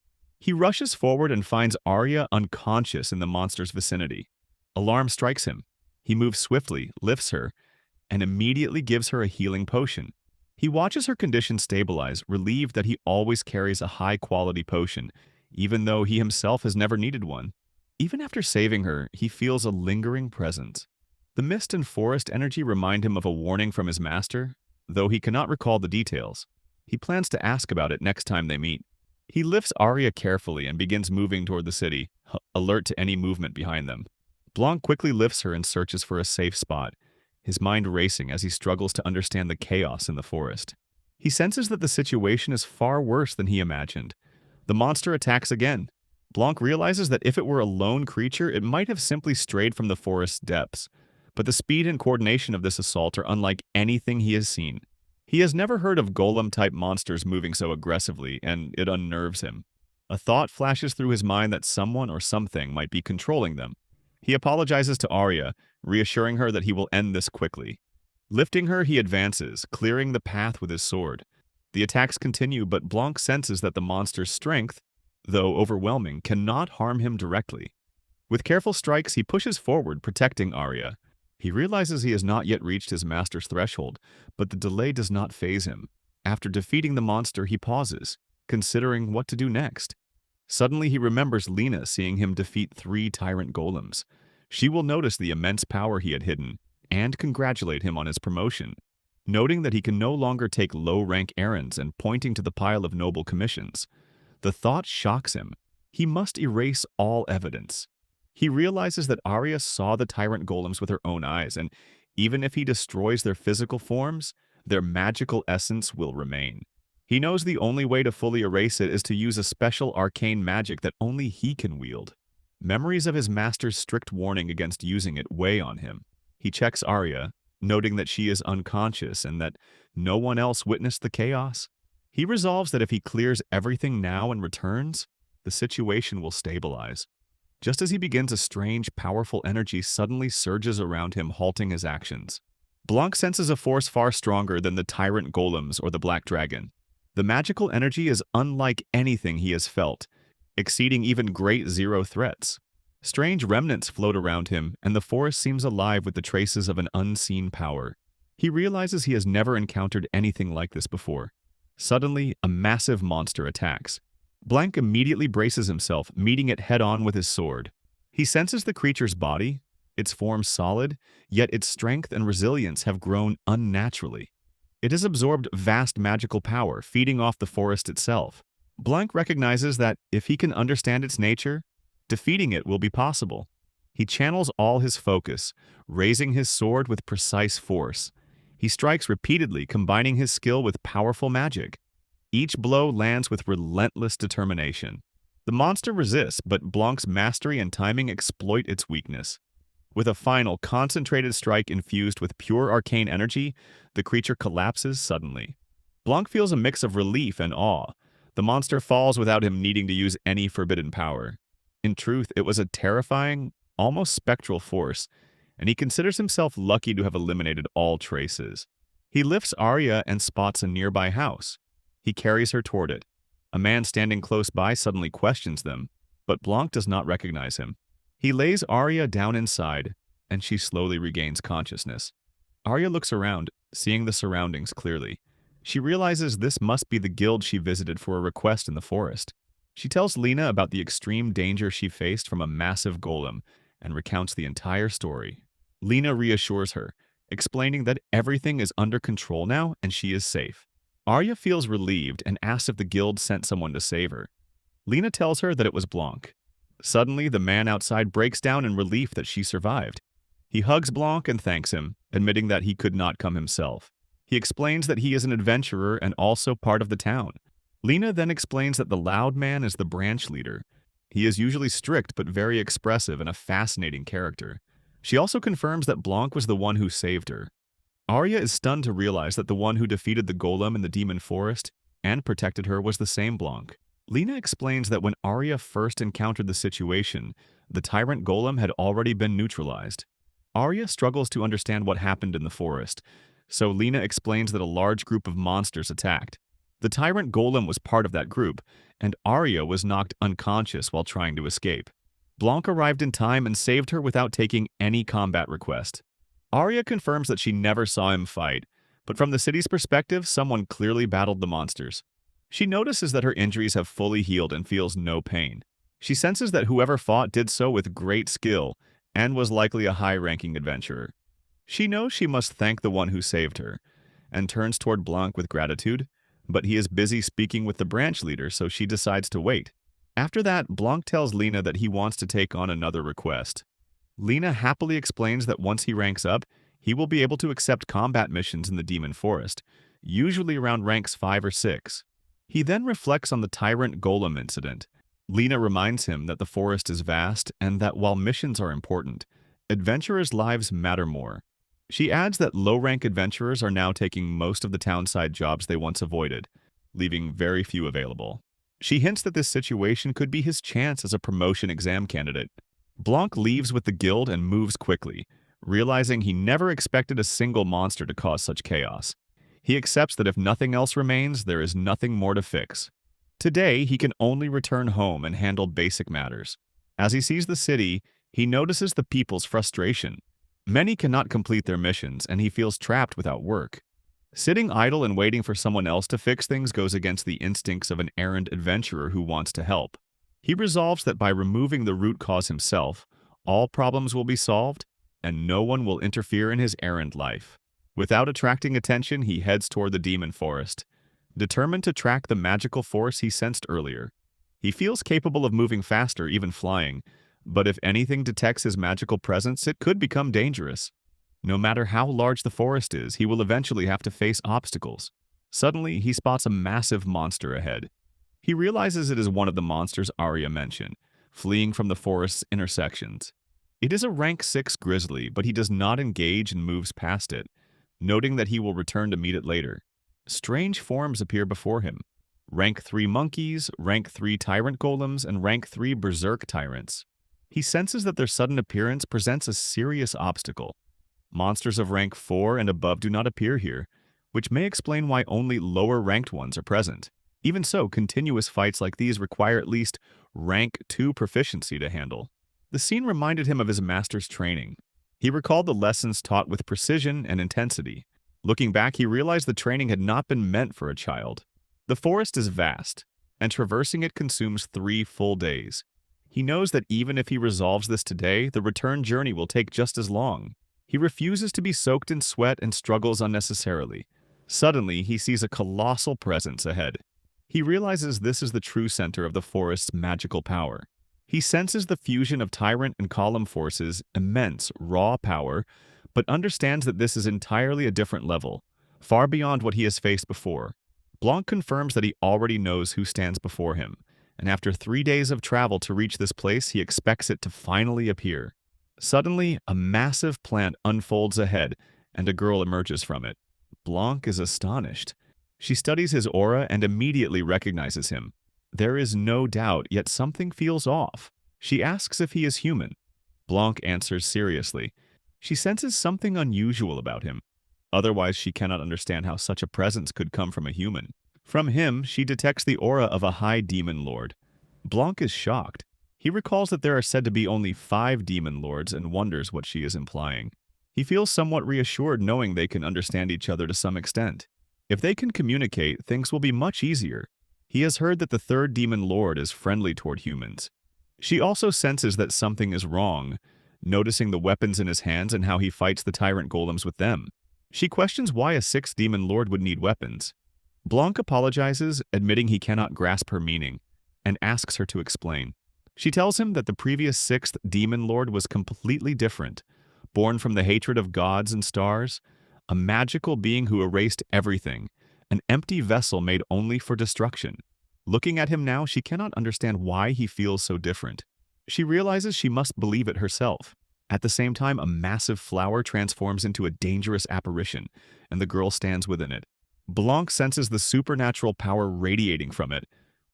He rushes forward and finds Arya unconscious in the monster's vicinity. Alarm strikes him. He moves swiftly, lifts her, and immediately gives her a healing potion. He watches her condition stabilize, relieved that he always carries a high-quality potion, even though he himself has never needed one. Even after saving her, he feels a lingering presence. The mist and forest energy remind him of a warning from his master, though he cannot recall the details. He plans to ask about it next time they meet. He lifts Arya carefully and begins moving toward the city, alert to any movement behind them. Blanc quickly lifts her and searches for a safe spot, his mind racing as he struggles to understand the chaos in the forest. He senses that the situation is far worse than he imagined. The monster attacks again. Blanc realizes that if it were a lone creature, it might have simply strayed from the forest's depths. But the speed and coordination of this assault are unlike anything he has seen. He has never heard of golem-type monsters moving so aggressively, and it unnerves him. A thought flashes through his mind that someone or something might be controlling them. He apologizes to Arya, reassuring her that he will end this quickly. Lifting her, he advances, clearing the path with his sword. The attacks continue, but Blanc senses that the monster's strength, though overwhelming, cannot harm him directly. With careful strikes, he pushes forward, protecting Arya. He realizes he has not yet reached his master's threshold, but the delay does not faze him. After defeating the monster, he pauses, considering what to do next. Suddenly, he remembers Lena seeing him defeat 3 tyrant golems. She will notice the immense power he had hidden and congratulate him on his promotion, noting that he can no longer take low-rank errands and pointing to the pile of noble commissions. The thought shocks him. He must erase all evidence. He realizes that Arya saw the tyrant golems with her own eyes, and even if he destroys their physical forms, their magical essence will remain. He knows the only way to fully erase it is to use a special arcane magic that only he can wield. Memories of his master's strict warning against using it weigh on him. He checks Arya, noting that she is unconscious and that no one else witnessed the chaos. He resolves that if he clears everything now and returns, the situation will stabilize. Just as he begins, a strange, powerful energy suddenly surges around him, halting his actions. Blanc senses a force far stronger than the tyrant golems or the black dragon. The magical energy is unlike anything he has felt, exceeding even great zero threats. Strange remnants float around him, and the forest seems alive with the traces of an unseen power. He realizes he has never encountered anything like this before. Suddenly, a massive monster attacks. Blanc immediately braces himself, meeting it head-on with his sword. He senses the creature's body, its form solid, yet its strength and resilience have grown unnaturally. It has absorbed vast magical power, feeding off the forest itself. Blanc recognizes that if he can understand its nature, defeating it will be possible. He channels all his focus, raising his sword with precise force. He strikes repeatedly, combining his skill with powerful magic. Each blow lands with relentless determination. The monster resists, but Blanc's mastery and timing exploit its weakness. With a final, concentrated strike infused with pure arcane energy, the creature collapses suddenly. Blanc feels a mix of relief and awe. The monster falls without him needing to use any forbidden power. In truth, it was a terrifying, almost spectral force, and he considers himself lucky to have eliminated all traces. He lifts Arya and spots a nearby house. He carries her toward it. A man standing close by suddenly questions them, but Blanc does not recognize him. He lays Arya down inside, and she slowly regains consciousness. Arya looks around, seeing the surroundings clearly. She realizes this must be the guild she visited for a request in the forest. She tells Lena about the extreme danger she faced from a massive golem and recounts the entire story. Lena reassures her, explaining that everything is under control now and she is safe. Arya feels relieved and asks if the guild sent someone to save her. Lena tells her that it was Blanc. Suddenly, the man outside breaks down in relief that she survived. He hugs Blanc and thanks him, admitting that he could not come himself. He explains that he is an adventurer and also part of the town. Lena then explains that the loud man is the branch leader. He is usually strict but very expressive and a fascinating character. She also confirms that Blanc was the one who saved her. Arya is stunned to realize that the one who defeated the golem in the demon forest and protected her was the same Blanc. Lena explains that when Arya first encountered the situation, the tyrant golem had already been neutralized. Arya struggles to understand what happened in the forest, so Lena explains that a large group of monsters attacked. The tyrant golem was part of that group, and Arya was knocked unconscious while trying to escape. Blanc arrived in time and saved her without taking any combat request. Arya confirms that she never saw him fight, but from the city's perspective, someone clearly battled the monsters. She notices that her injuries have fully healed and feels no pain. She senses that whoever fought did so with great skill and was likely a high-ranking adventurer. She knows she must thank the one who saved her, and turns toward Blanc with gratitude, but he is busy speaking with the branch leader, so she decides to wait. After that, Blanc tells Lena that he wants to take on another request. Lena happily explains that once he ranks up, he will be able to accept combat missions in the Demon Forest, usually around ranks 5 or 6. He then reflects on the Tyrant Golem incident. Lena reminds him that the forest is vast and that while missions are important, adventurers' lives matter more. She adds that low-rank adventurers are now taking most of the townside jobs they once avoided, leaving very few available. She hints that this situation could be his chance as a promotion exam candidate. Blanc leaves with the guild and moves quickly, realizing he never expected a single monster to cause such chaos. He accepts that if nothing else remains, there is nothing more to fix. Today, he can only return home and handle basic matters. As he sees the city, he notices the people's frustration. Many cannot complete their missions, and he feels trapped without work. Sitting idle and waiting for someone else to fix things goes against the instincts of an errand adventurer who wants to help. He resolves that by removing the root cause himself, all problems will be solved, and no one will interfere in his errand life. Without attracting attention, he heads toward the demon forest, determined to track the magical force he sensed earlier. He feels capable of moving faster, even flying, but if anything detects his magical presence, it could become dangerous. No matter how large the forest is, he will eventually have to face obstacles. Suddenly, he spots a massive monster ahead. He realizes it is one of the monsters Arya mentioned, fleeing from the forest's intersections. It is a rank 6 grizzly, but he does not engage and moves past it, noting that he will return to meet it later. Strange forms appear before him. Rank 3 monkeys, rank 3 tyrant golems, and rank 3 berserk tyrants. He senses that their sudden appearance presents a serious obstacle. Monsters of rank 4 and above do not appear here, which may explain why only lower-ranked ones are present. Even so, continuous fights like these require at least rank 2 proficiency to handle. The scene reminded him of his master's training. He recalled the lessons taught with precision and intensity. Looking back, he realized the training had not been meant for a child. The forest is vast, and traversing it consumes 3 full days. He knows that even if he resolves this today, the return journey will take just as long. He refuses to be soaked in sweat and struggles unnecessarily. Suddenly, he sees a colossal presence ahead. He realizes this is the true center of the forest's magical power. He senses the fusion of tyrant and column forces' immense, raw power, but understands that this is entirely a different level, far beyond what he has faced before. Blanc confirms that he already knows who stands before him, and after 3 days of travel to reach this place, he expects it to finally appear. Suddenly, a massive plant unfolds ahead, and a girl emerges from it. Blanc is astonished. She studies his aura and immediately recognizes him. There is no doubt, yet something feels off. She asks if he is human. Blanc answers seriously. She senses something unusual about him. Otherwise, she cannot understand how such a presence could come from a human. From him, she detects the aura of a high demon lord. Blanc is shocked. He recalls that there are said to be only 5 demon lords and wonders what she is implying. He feels somewhat reassured knowing they can understand each other to some extent. If they can communicate, things will be much easier. He has heard that the 3rd demon lord is friendly toward humans. She also senses that something is wrong, noticing the weapons in his hands and how he fights the tyrant golems with them. She questions why a 6th demon lord would need weapons. Blanc apologizes, admitting he cannot grasp her meaning, and asks her to explain. She tells him that the previous 6th demon lord was completely different, born from the hatred of gods and stars, a magical being who erased everything, an empty vessel made only for destruction. Looking at him now, she cannot understand why he feels so different. She realizes she must believe it herself. At the same time, a massive flower transforms into a dangerous apparition, and the girl stands within it. Blanc senses the supernatural power radiating from it,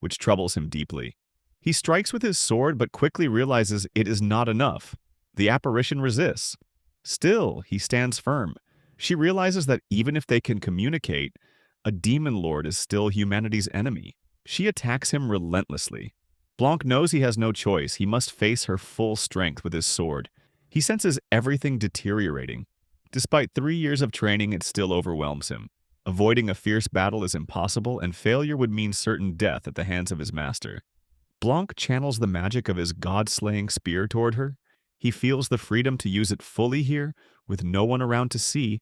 which troubles him deeply. He strikes with his sword but quickly realizes it is not enough. The apparition resists. Still, he stands firm. She realizes that even if they can communicate, a demon lord is still humanity's enemy. She attacks him relentlessly. Blanc knows he has no choice. He must face her full strength with his sword. He senses everything deteriorating. Despite 3 years of training, it still overwhelms him. Avoiding a fierce battle is impossible, and failure would mean certain death at the hands of his master. Blanc channels the magic of his god-slaying spear toward her. He feels the freedom to use it fully here, with no one around to see,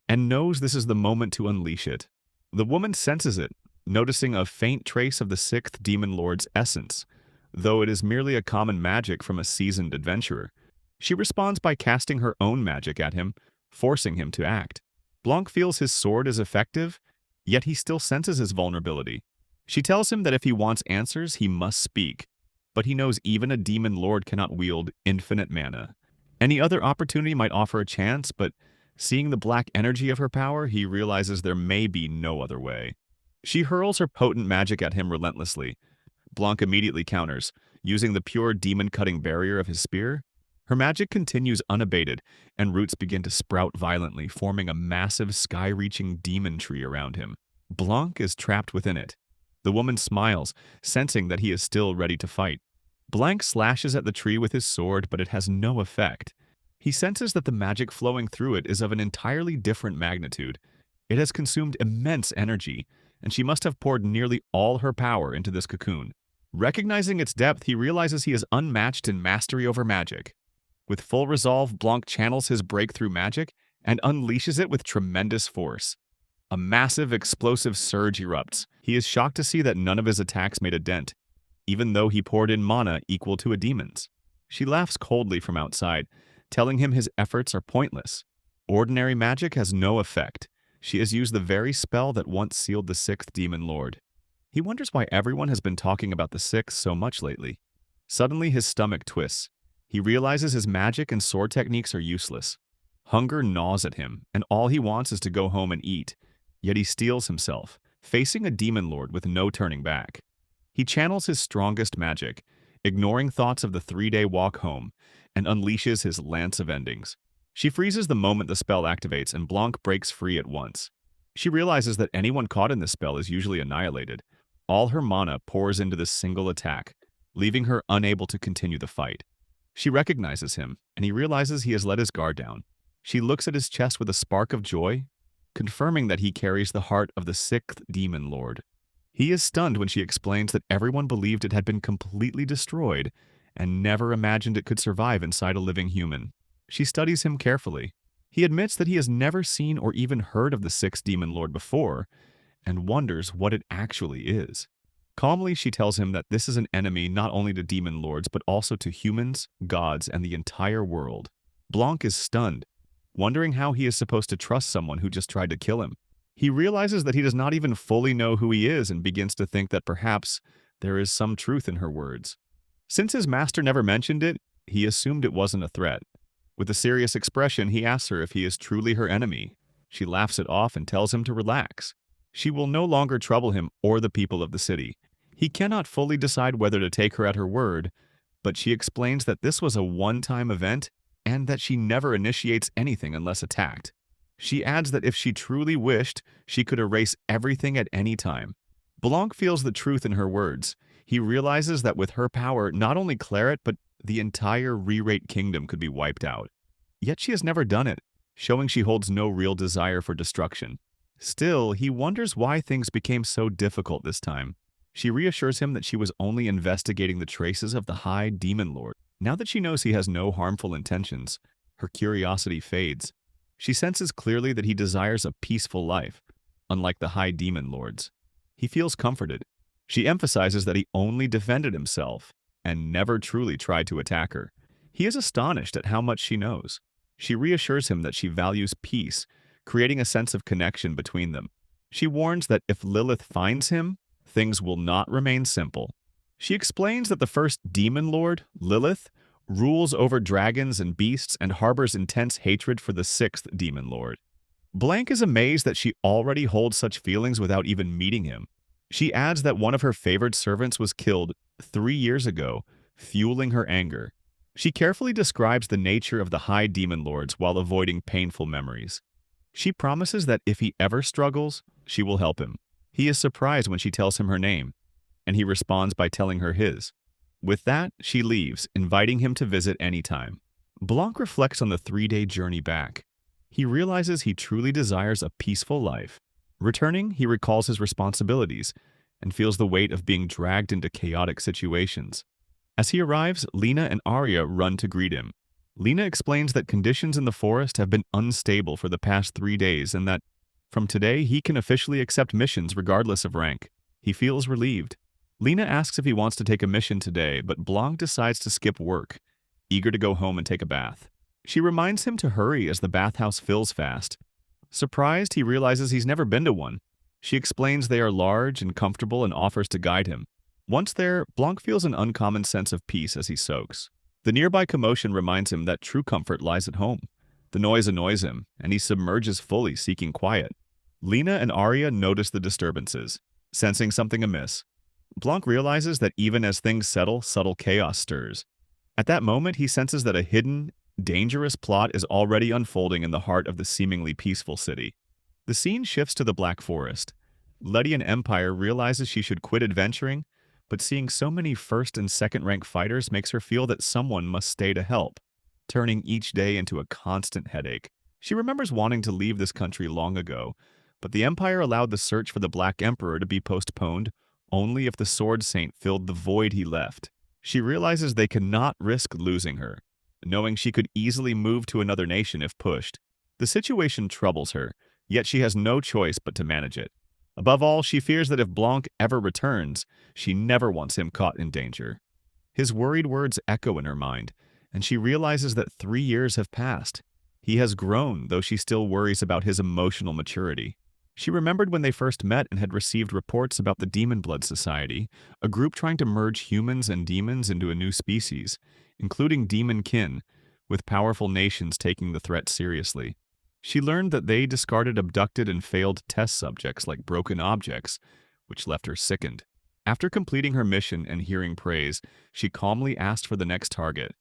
and knows this is the moment to unleash it. The woman senses it, noticing a faint trace of the 6th demon lord's essence, though it is merely a common magic from a seasoned adventurer. She responds by casting her own magic at him, forcing him to act. Blanc feels his sword is effective, yet he still senses his vulnerability. She tells him that if he wants answers, he must speak, but he knows even a demon lord cannot wield infinite mana. Any other opportunity might offer a chance, but seeing the black energy of her power, he realizes there may be no other way. She hurls her potent magic at him relentlessly. Blanc immediately counters, using the pure demon-cutting barrier of his spear. Her magic continues unabated, and roots begin to sprout violently, forming a massive, sky-reaching demon tree around him. Blanc is trapped within it. The woman smiles, sensing that he is still ready to fight. Blanc slashes at the tree with his sword, but it has no effect. He senses that the magic flowing through it is of an entirely different magnitude. It has consumed immense energy, and she must have poured nearly all her power into this cocoon. Recognizing its depth, he realizes he is unmatched in mastery over magic. With full resolve, Blanc channels his breakthrough magic and unleashes it with tremendous force. A massive, explosive surge erupts. He is shocked to see that none of his attacks made a dent, even though he poured in mana equal to a demon's. She laughs coldly from outside, telling him his efforts are pointless. Ordinary magic has no effect. She has used the very spell that once sealed the sixth demon lord. He wonders why everyone has been talking about the sixth so much lately. Suddenly, his stomach twists. He realizes his magic and sword techniques are useless. Hunger gnaws at him, and all he wants is to go home and eat. Yet he steels himself, facing a demon lord with no turning back. He channels his strongest magic, ignoring thoughts of the 3-day walk home, and unleashes his Lance of Endings. She freezes the moment the spell activates, and Blanc breaks free at once. She realizes that anyone caught in this spell is usually annihilated. All her mana pours into this single attack, leaving her unable to continue the fight. She recognizes him, and he realizes he has let his guard down. She looks at his chest with a spark of joy, confirming that he carries the heart of the sixth demon lord. He is stunned when she explains that everyone believed it had been completely destroyed and never imagined it could survive inside a living human. She studies him carefully. He admits that he has never seen or even heard of the sixth demon lord before and wonders what it actually is. Calmly, she tells him that this is an enemy not only to demon lords but also to humans, gods, and the entire world. Blanc is stunned, wondering how he is supposed to trust someone who just tried to kill him. He realizes that he does not even fully know who he is and begins to think that perhaps there is some truth in her words. Since his master never mentioned it, he assumed it wasn't a threat. With a serious expression, he asks her if he is truly her enemy. She laughs it off and tells him to relax. She will no longer trouble him or the people of the city. He cannot fully decide whether to take her at her word, but she explains that this was a one-time event and that she never initiates anything unless attacked. She adds that if she truly wished, she could erase everything at any time. Blanc feels the truth in her words. He realizes that with her power, not only Claret, but the entire re-rate kingdom could be wiped out. Yet she has never done it, showing she holds no real desire for destruction. Still, he wonders why things became so difficult this time. She reassures him that she was only investigating the traces of the High Demon Lord. Now that she knows he has no harmful intentions, her curiosity fades. She senses clearly that he desires a peaceful life, unlike the High Demon Lords. He feels comforted. She emphasizes that he only defended himself and never truly tried to attack her. He is astonished at how much she knows. She reassures him that she values peace, creating a sense of connection between them. She warns that if Lilith finds him, things will not remain simple. She explains that the first demon lord, Lilith, rules over dragons and beasts and harbors intense hatred for the sixth demon lord. Blanc is amazed that she already holds such feelings without even meeting him. She adds that one of her favored servants was killed 3 years ago, fueling her anger. She carefully describes the nature of the High Demon Lords while avoiding painful memories. She promises that if he ever struggles, she will help him. He is surprised when she tells him her name, and he responds by telling her his. With that, she leaves, inviting him to visit anytime. Blanc reflects on the 3-day journey back. He realizes he truly desires a peaceful life. Returning, he recalls his responsibilities and feels the weight of being dragged into chaotic situations. As he arrives, Lena and Arya run to greet him. Lena explains that conditions in the forest have been unstable for the past 3 days and that, from today, he can officially accept missions regardless of rank. He feels relieved. Lena asks if he wants to take a mission today, but Blanc decides to skip work, eager to go home and take a bath. She reminds him to hurry as the bathhouse fills fast. Surprised, he realizes he's never been to one. She explains they are large and comfortable and offers to guide him. Once there, Blanc feels an uncommon sense of peace as he soaks. The nearby commotion reminds him that true comfort lies at home. The noise annoys him, and he submerges fully, seeking quiet. Lena and Arya notice the disturbances, sensing something amiss. Blanc realizes that even as things settle, subtle chaos stirs. At that moment, he senses that a hidden, dangerous plot is already unfolding in the heart of the seemingly peaceful city. The scene shifts to the Black Forest. Ledian Empire realizes she should quit adventuring, but seeing so many first and second rank fighters makes her feel that someone must stay to help, turning each day into a constant headache. She remembers wanting to leave this country long ago, but the Empire allowed the search for the Black Emperor to be postponed only if the Sword Saint filled the void he left. She realizes they cannot risk losing her, knowing she could easily move to another nation if pushed. The situation troubles her, yet she has no choice but to manage it. Above all, she fears that if Blanc ever returns, she never wants him caught in danger. His worried words echo in her mind, and she realizes that 3 years have passed. He has grown, though she still worries about his emotional maturity. She remembered when they first met and had received reports about the Demon Blood Society, a group trying to merge humans and demons into a new species, including demon kin, with powerful nations taking the threat seriously. She learned that they discarded abducted and failed test subjects like broken objects, which left her sickened. After completing her mission and hearing praise, she calmly asked for the next target.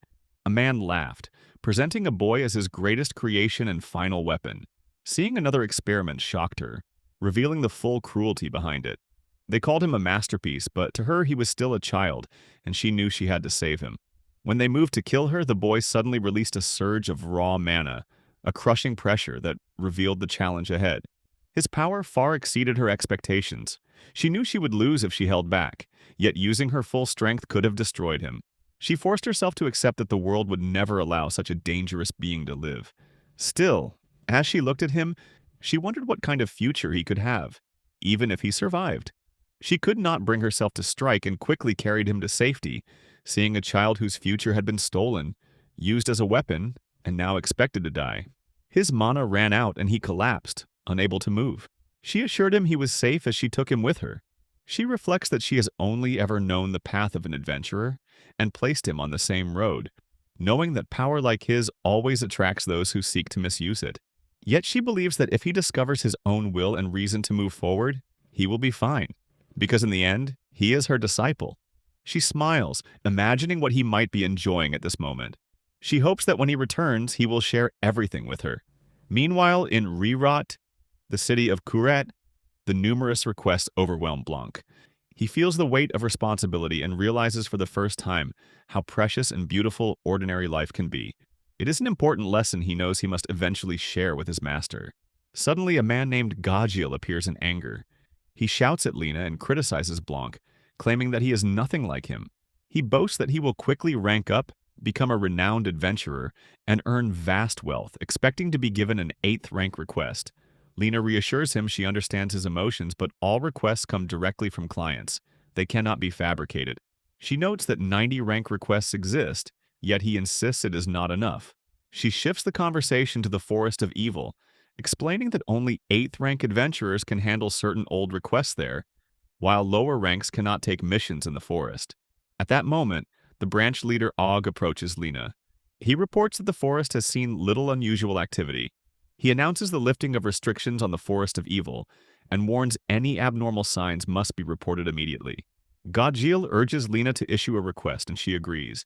A man laughed, presenting a boy as his greatest creation and final weapon. Seeing another experiment shocked her, revealing the full cruelty behind it. They called him a masterpiece, but to her he was still a child, and she knew she had to save him. When they moved to kill her, the boy suddenly released a surge of raw mana, a crushing pressure that revealed the challenge ahead. His power far exceeded her expectations. She knew she would lose if she held back, yet using her full strength could have destroyed him. She forced herself to accept that the world would never allow such a dangerous being to live. Still, as she looked at him, she wondered what kind of future he could have, even if he survived. She could not bring herself to strike and quickly carried him to safety, seeing a child whose future had been stolen, used as a weapon, and now expected to die. His mana ran out and he collapsed, unable to move. She assured him he was safe as she took him with her. She reflects that she has only ever known the path of an adventurer and placed him on the same road, knowing that power like his always attracts those who seek to misuse it. Yet she believes that if he discovers his own will and reason to move forward, he will be fine, because in the end, he is her disciple. She smiles, imagining what he might be enjoying at this moment. She hopes that when he returns, he will share everything with her. Meanwhile, in Rirot, the city of Kuret, the numerous requests overwhelm Blanc. He feels the weight of responsibility and realizes for the first time how precious and beautiful ordinary life can be. It is an important lesson he knows he must eventually share with his master. Suddenly, a man named Gajiel appears in anger. He shouts at Lina and criticizes Blanc, claiming that he is nothing like him. He boasts that he will quickly rank up, become a renowned adventurer, and earn vast wealth, expecting to be given an 8th rank request. Lina reassures him she understands his emotions, but all requests come directly from clients. They cannot be fabricated. She notes that 90 rank requests exist, yet he insists it is not enough. She shifts the conversation to the Forest of Evil, explaining that only 8th rank adventurers can handle certain old requests there, while lower ranks cannot take missions in the forest. At that moment, the branch leader Og approaches Lina. He reports that the forest has seen little unusual activity. He announces the lifting of restrictions on the Forest of Evil and warns any abnormal signs must be reported immediately. Gajiel urges Lina to issue a request, and she agrees.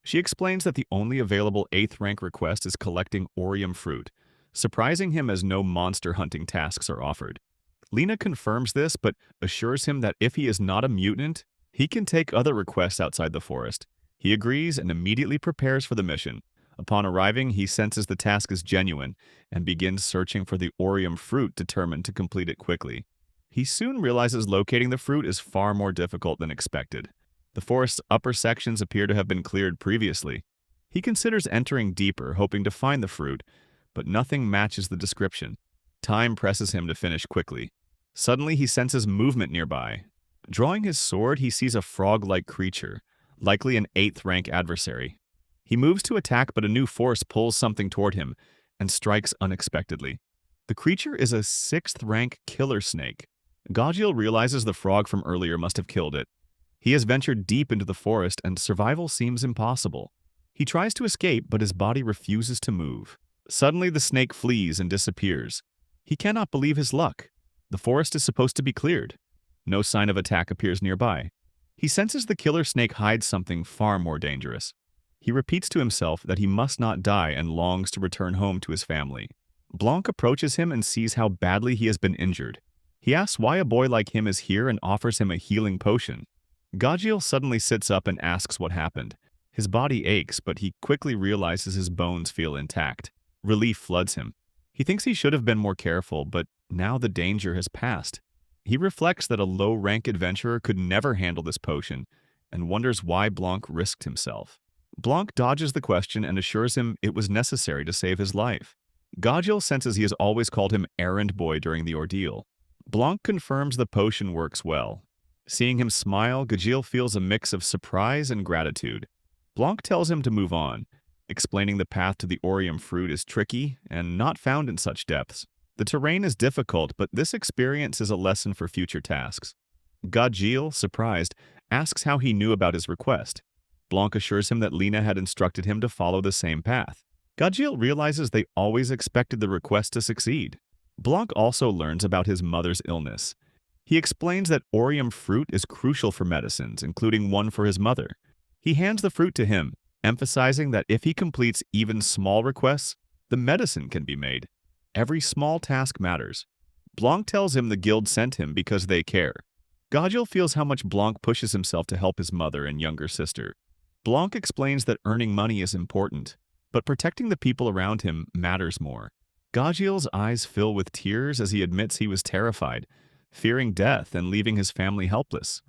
She explains that the only available 8th rank request is collecting Orium fruit, surprising him as no monster hunting tasks are offered. Lina confirms this, but assures him that if he is not a mutant, he can take other requests outside the forest. He agrees and immediately prepares for the mission. Upon arriving, he senses the task is genuine and begins searching for the Orium fruit, determined to complete it quickly. He soon realizes locating the fruit is far more difficult than expected. The forest's upper sections appear to have been cleared previously. He considers entering deeper, hoping to find the fruit, but nothing matches the description. Time presses him to finish quickly. Suddenly, he senses movement nearby. Drawing his sword, he sees a frog-like creature, likely an 8th rank adversary. He moves to attack, but a new force pulls something toward him and strikes unexpectedly. The creature is a 6th rank killer snake. Gajiel realizes the frog from earlier must have killed it. He has ventured deep into the forest and survival seems impossible. He tries to escape, but his body refuses to move. Suddenly, the snake flees and disappears. He cannot believe his luck. The forest is supposed to be cleared. No sign of attack appears nearby. He senses the killer snake hides something far more dangerous. He repeats to himself that he must not die and longs to return home to his family. Blanc approaches him and sees how badly he has been injured. He asks why a boy like him is here and offers him a healing potion. Gajeel suddenly sits up and asks what happened. His body aches, but he quickly realizes his bones feel intact. Relief floods him. He thinks he should have been more careful, but now the danger has passed. He reflects that a low-rank adventurer could never handle this potion and wonders why Blanc risked himself. Blanc dodges the question and assures him it was necessary to save his life. Gajeel senses he has always called him errand boy during the ordeal. Blanc confirms the potion works well. Seeing him smile, Gajeel feels a mix of surprise and gratitude. Blanc tells him to move on, explaining the path to the Orium fruit is tricky and not found in such depths. The terrain is difficult, but this experience is a lesson for future tasks. Gajeel, surprised, asks how he knew about his request. Blanc assures him that Lena had instructed him to follow the same path. Gajeel realizes they always expected the request to succeed. Blanc also learns about his mother's illness. He explains that Orium fruit is crucial for medicines, including one for his mother. He hands the fruit to him, emphasizing that if he completes even small requests, the medicine can be made. Every small task matters. Blanc tells him the guild sent him because they care. Gajeel feels how much Blanc pushes himself to help his mother and younger sister. Blanc explains that earning money is important, but protecting the people around him matters more. Gajeel's eyes fill with tears as he admits he was terrified, fearing death and leaving his family helpless.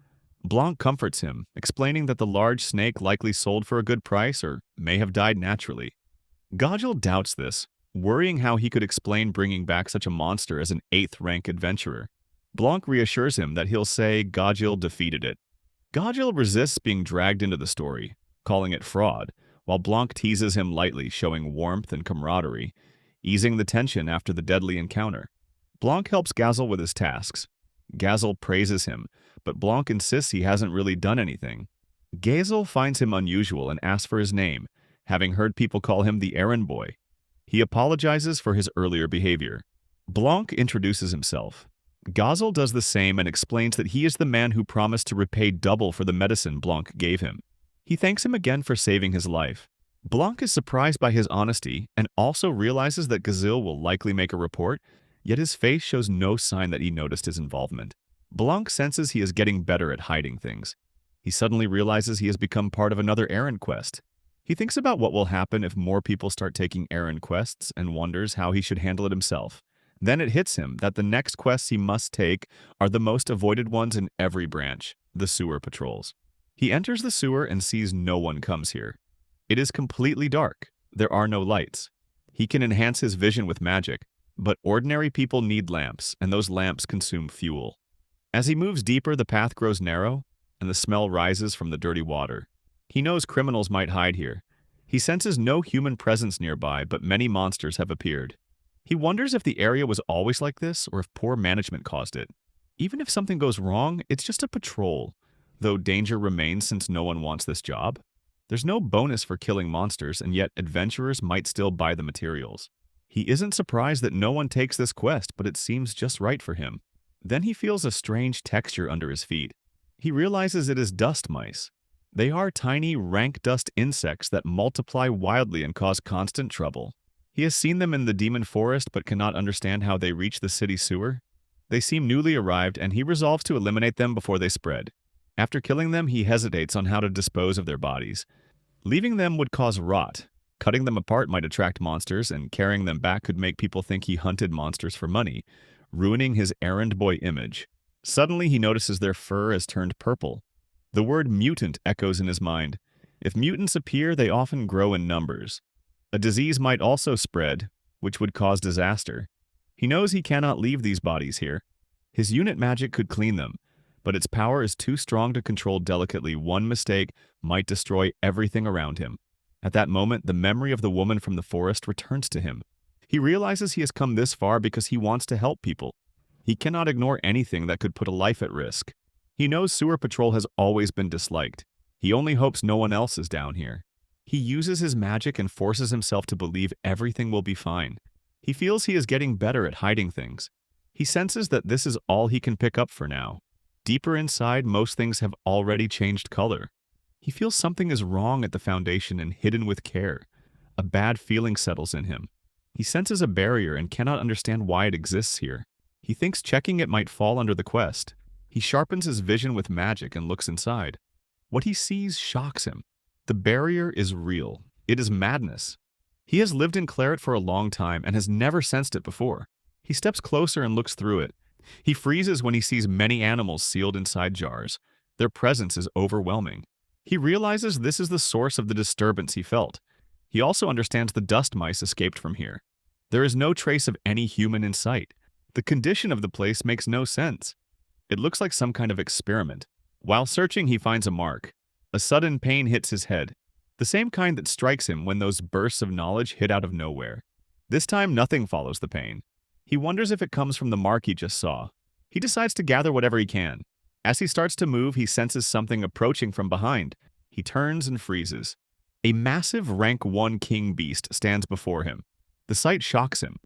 Blanc comforts him, explaining that the large snake likely sold for a good price or may have died naturally. Gajeel doubts this, worrying how he could explain bringing back such a monster as an 8th-rank adventurer. Blanc reassures him that he'll say Gajeel defeated it. Gajeel resists being dragged into the story, calling it fraud, while Blanc teases him lightly, showing warmth and camaraderie, easing the tension after the deadly encounter. Blanc helps Gajeel with his tasks. Gajeel praises him, but Blanc insists he hasn't really done anything. Gajeel finds him unusual and asks for his name, having heard people call him the errand boy. He apologizes for his earlier behavior. Blanc introduces himself. Gajeel does the same and explains that he is the man who promised to repay double for the medicine Blanc gave him. He thanks him again for saving his life. Blanc is surprised by his honesty and also realizes that Gajeel will likely make a report, yet his face shows no sign that he noticed his involvement. Blanc senses he is getting better at hiding things. He suddenly realizes he has become part of another errand quest. He thinks about what will happen if more people start taking errand quests and wonders how he should handle it himself. Then it hits him that the next quests he must take are the most avoided ones in every branch, the sewer patrols. He enters the sewer and sees no one comes here. It is completely dark. There are no lights. He can enhance his vision with magic, but ordinary people need lamps, and those lamps consume fuel. As he moves deeper, the path grows narrow, and the smell rises from the dirty water. He knows criminals might hide here. He senses no human presence nearby, but many monsters have appeared. He wonders if the area was always like this or if poor management caused it. Even if something goes wrong, it's just a patrol, though danger remains since no one wants this job. There's no bonus for killing monsters, and yet adventurers might still buy the materials. He isn't surprised that no one takes this quest, but it seems just right for him. Then he feels a strange texture under his feet. He realizes it is dust mice. They are tiny, rank dust insects that multiply wildly and cause constant trouble. He has seen them in the demon forest but cannot understand how they reach the city sewer. They seem newly arrived, and he resolves to eliminate them before they spread. After killing them, he hesitates on how to dispose of their bodies. Leaving them would cause rot. Cutting them apart might attract monsters, and carrying them back could make people think he hunted monsters for money, ruining his errand boy image. Suddenly, he notices their fur has turned purple. The word mutant echoes in his mind. If mutants appear, they often grow in numbers. A disease might also spread, which would cause disaster. He knows he cannot leave these bodies here. His unit magic could clean them, but its power is too strong to control delicately. One mistake might destroy everything around him. At that moment, the memory of the woman from the forest returns to him. He realizes he has come this far because he wants to help people. He cannot ignore anything that could put a life at risk. He knows sewer patrol has always been disliked. He only hopes no one else is down here. He uses his magic and forces himself to believe everything will be fine. He feels he is getting better at hiding things. He senses that this is all he can pick up for now. Deeper inside, most things have already changed color. He feels something is wrong at the foundation and hidden with care. A bad feeling settles in him. He senses a barrier and cannot understand why it exists here. He thinks checking it might fall under the quest. He sharpens his vision with magic and looks inside. What he sees shocks him. The barrier is real. It is madness. He has lived in Claret for a long time and has never sensed it before. He steps closer and looks through it. He freezes when he sees many animals sealed inside jars. Their presence is overwhelming. He realizes this is the source of the disturbance he felt. He also understands the dust mice escaped from here. There is no trace of any human in sight. The condition of the place makes no sense. It looks like some kind of experiment. While searching, he finds a mark. A sudden pain hits his head, the same kind that strikes him when those bursts of knowledge hit out of nowhere. This time, nothing follows the pain. He wonders if it comes from the mark he just saw. He decides to gather whatever he can. As he starts to move, he senses something approaching from behind. He turns and freezes. A massive rank 1 king beast stands before him. The sight shocks him.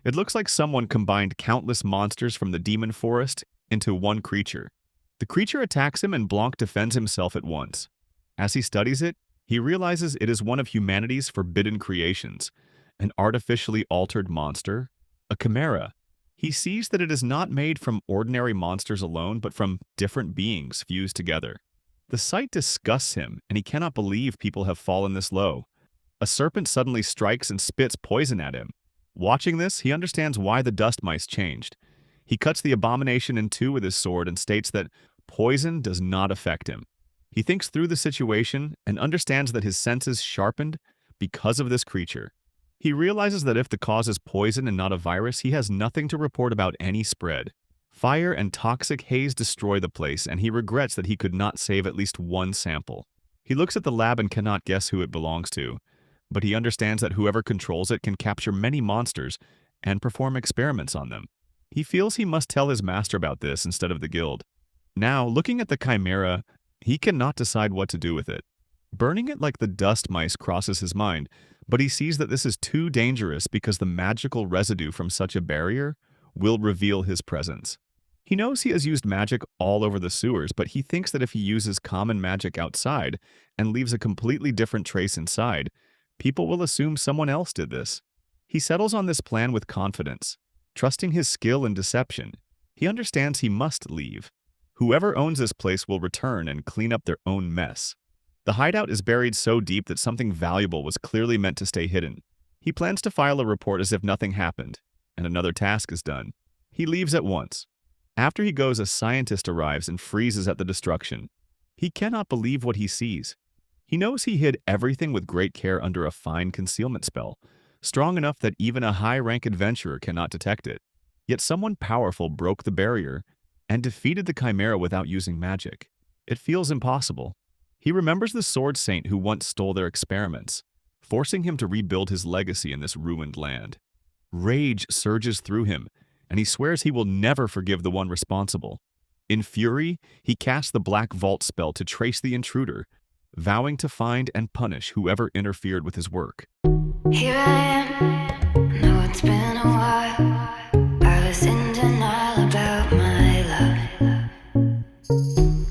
It looks like someone combined countless monsters from the demon forest into one creature. The creature attacks him and Blanc defends himself at once. As he studies it, he realizes it is one of humanity's forbidden creations, an artificially altered monster, a chimera. He sees that it is not made from ordinary monsters alone, but from different beings fused together. The sight disgusts him, and he cannot believe people have fallen this low. A serpent suddenly strikes and spits poison at him. Watching this, he understands why the dust mice changed. He cuts the abomination in two with his sword and states that poison does not affect him. He thinks through the situation and understands that his senses sharpened because of this creature. He realizes that if the cause is poison and not a virus, he has nothing to report about any spread. Fire and toxic haze destroy the place, and he regrets that he could not save at least one sample. He looks at the lab and cannot guess who it belongs to, but he understands that whoever controls it can capture many monsters and perform experiments on them. He feels he must tell his master about this instead of the guild. Now, looking at the chimera, he cannot decide what to do with it. Burning it like the dust mice crosses his mind, but he sees that this is too dangerous because the magical residue from such a barrier will reveal his presence. He knows he has used magic all over the sewers, but he thinks that if he uses common magic outside and leaves a completely different trace inside, people will assume someone else did this. He settles on this plan with confidence. Trusting his skill in deception, he understands he must leave. Whoever owns this place will return and clean up their own mess. The hideout is buried so deep that something valuable was clearly meant to stay hidden. He plans to file a report as if nothing happened, and another task is done. He leaves at once. After he goes, a scientist arrives and freezes at the destruction. He cannot believe what he sees. He knows he hid everything with great care under a fine concealment spell, strong enough that even a high-rank adventurer cannot detect it. Yet someone powerful broke the barrier and defeated the chimera without using magic. It feels impossible. He remembers the sword saint who once stole their experiments, forcing him to rebuild his legacy in this ruined land. Rage surges through him, and he swears he will never forgive the one responsible. In fury, he casts the Black Vault spell to trace the intruder, vowing to find and punish whoever interfered with his work. Here I am, know it's been a while. I was in denial about my love.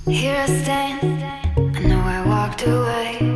Here I stand, I know I walked away.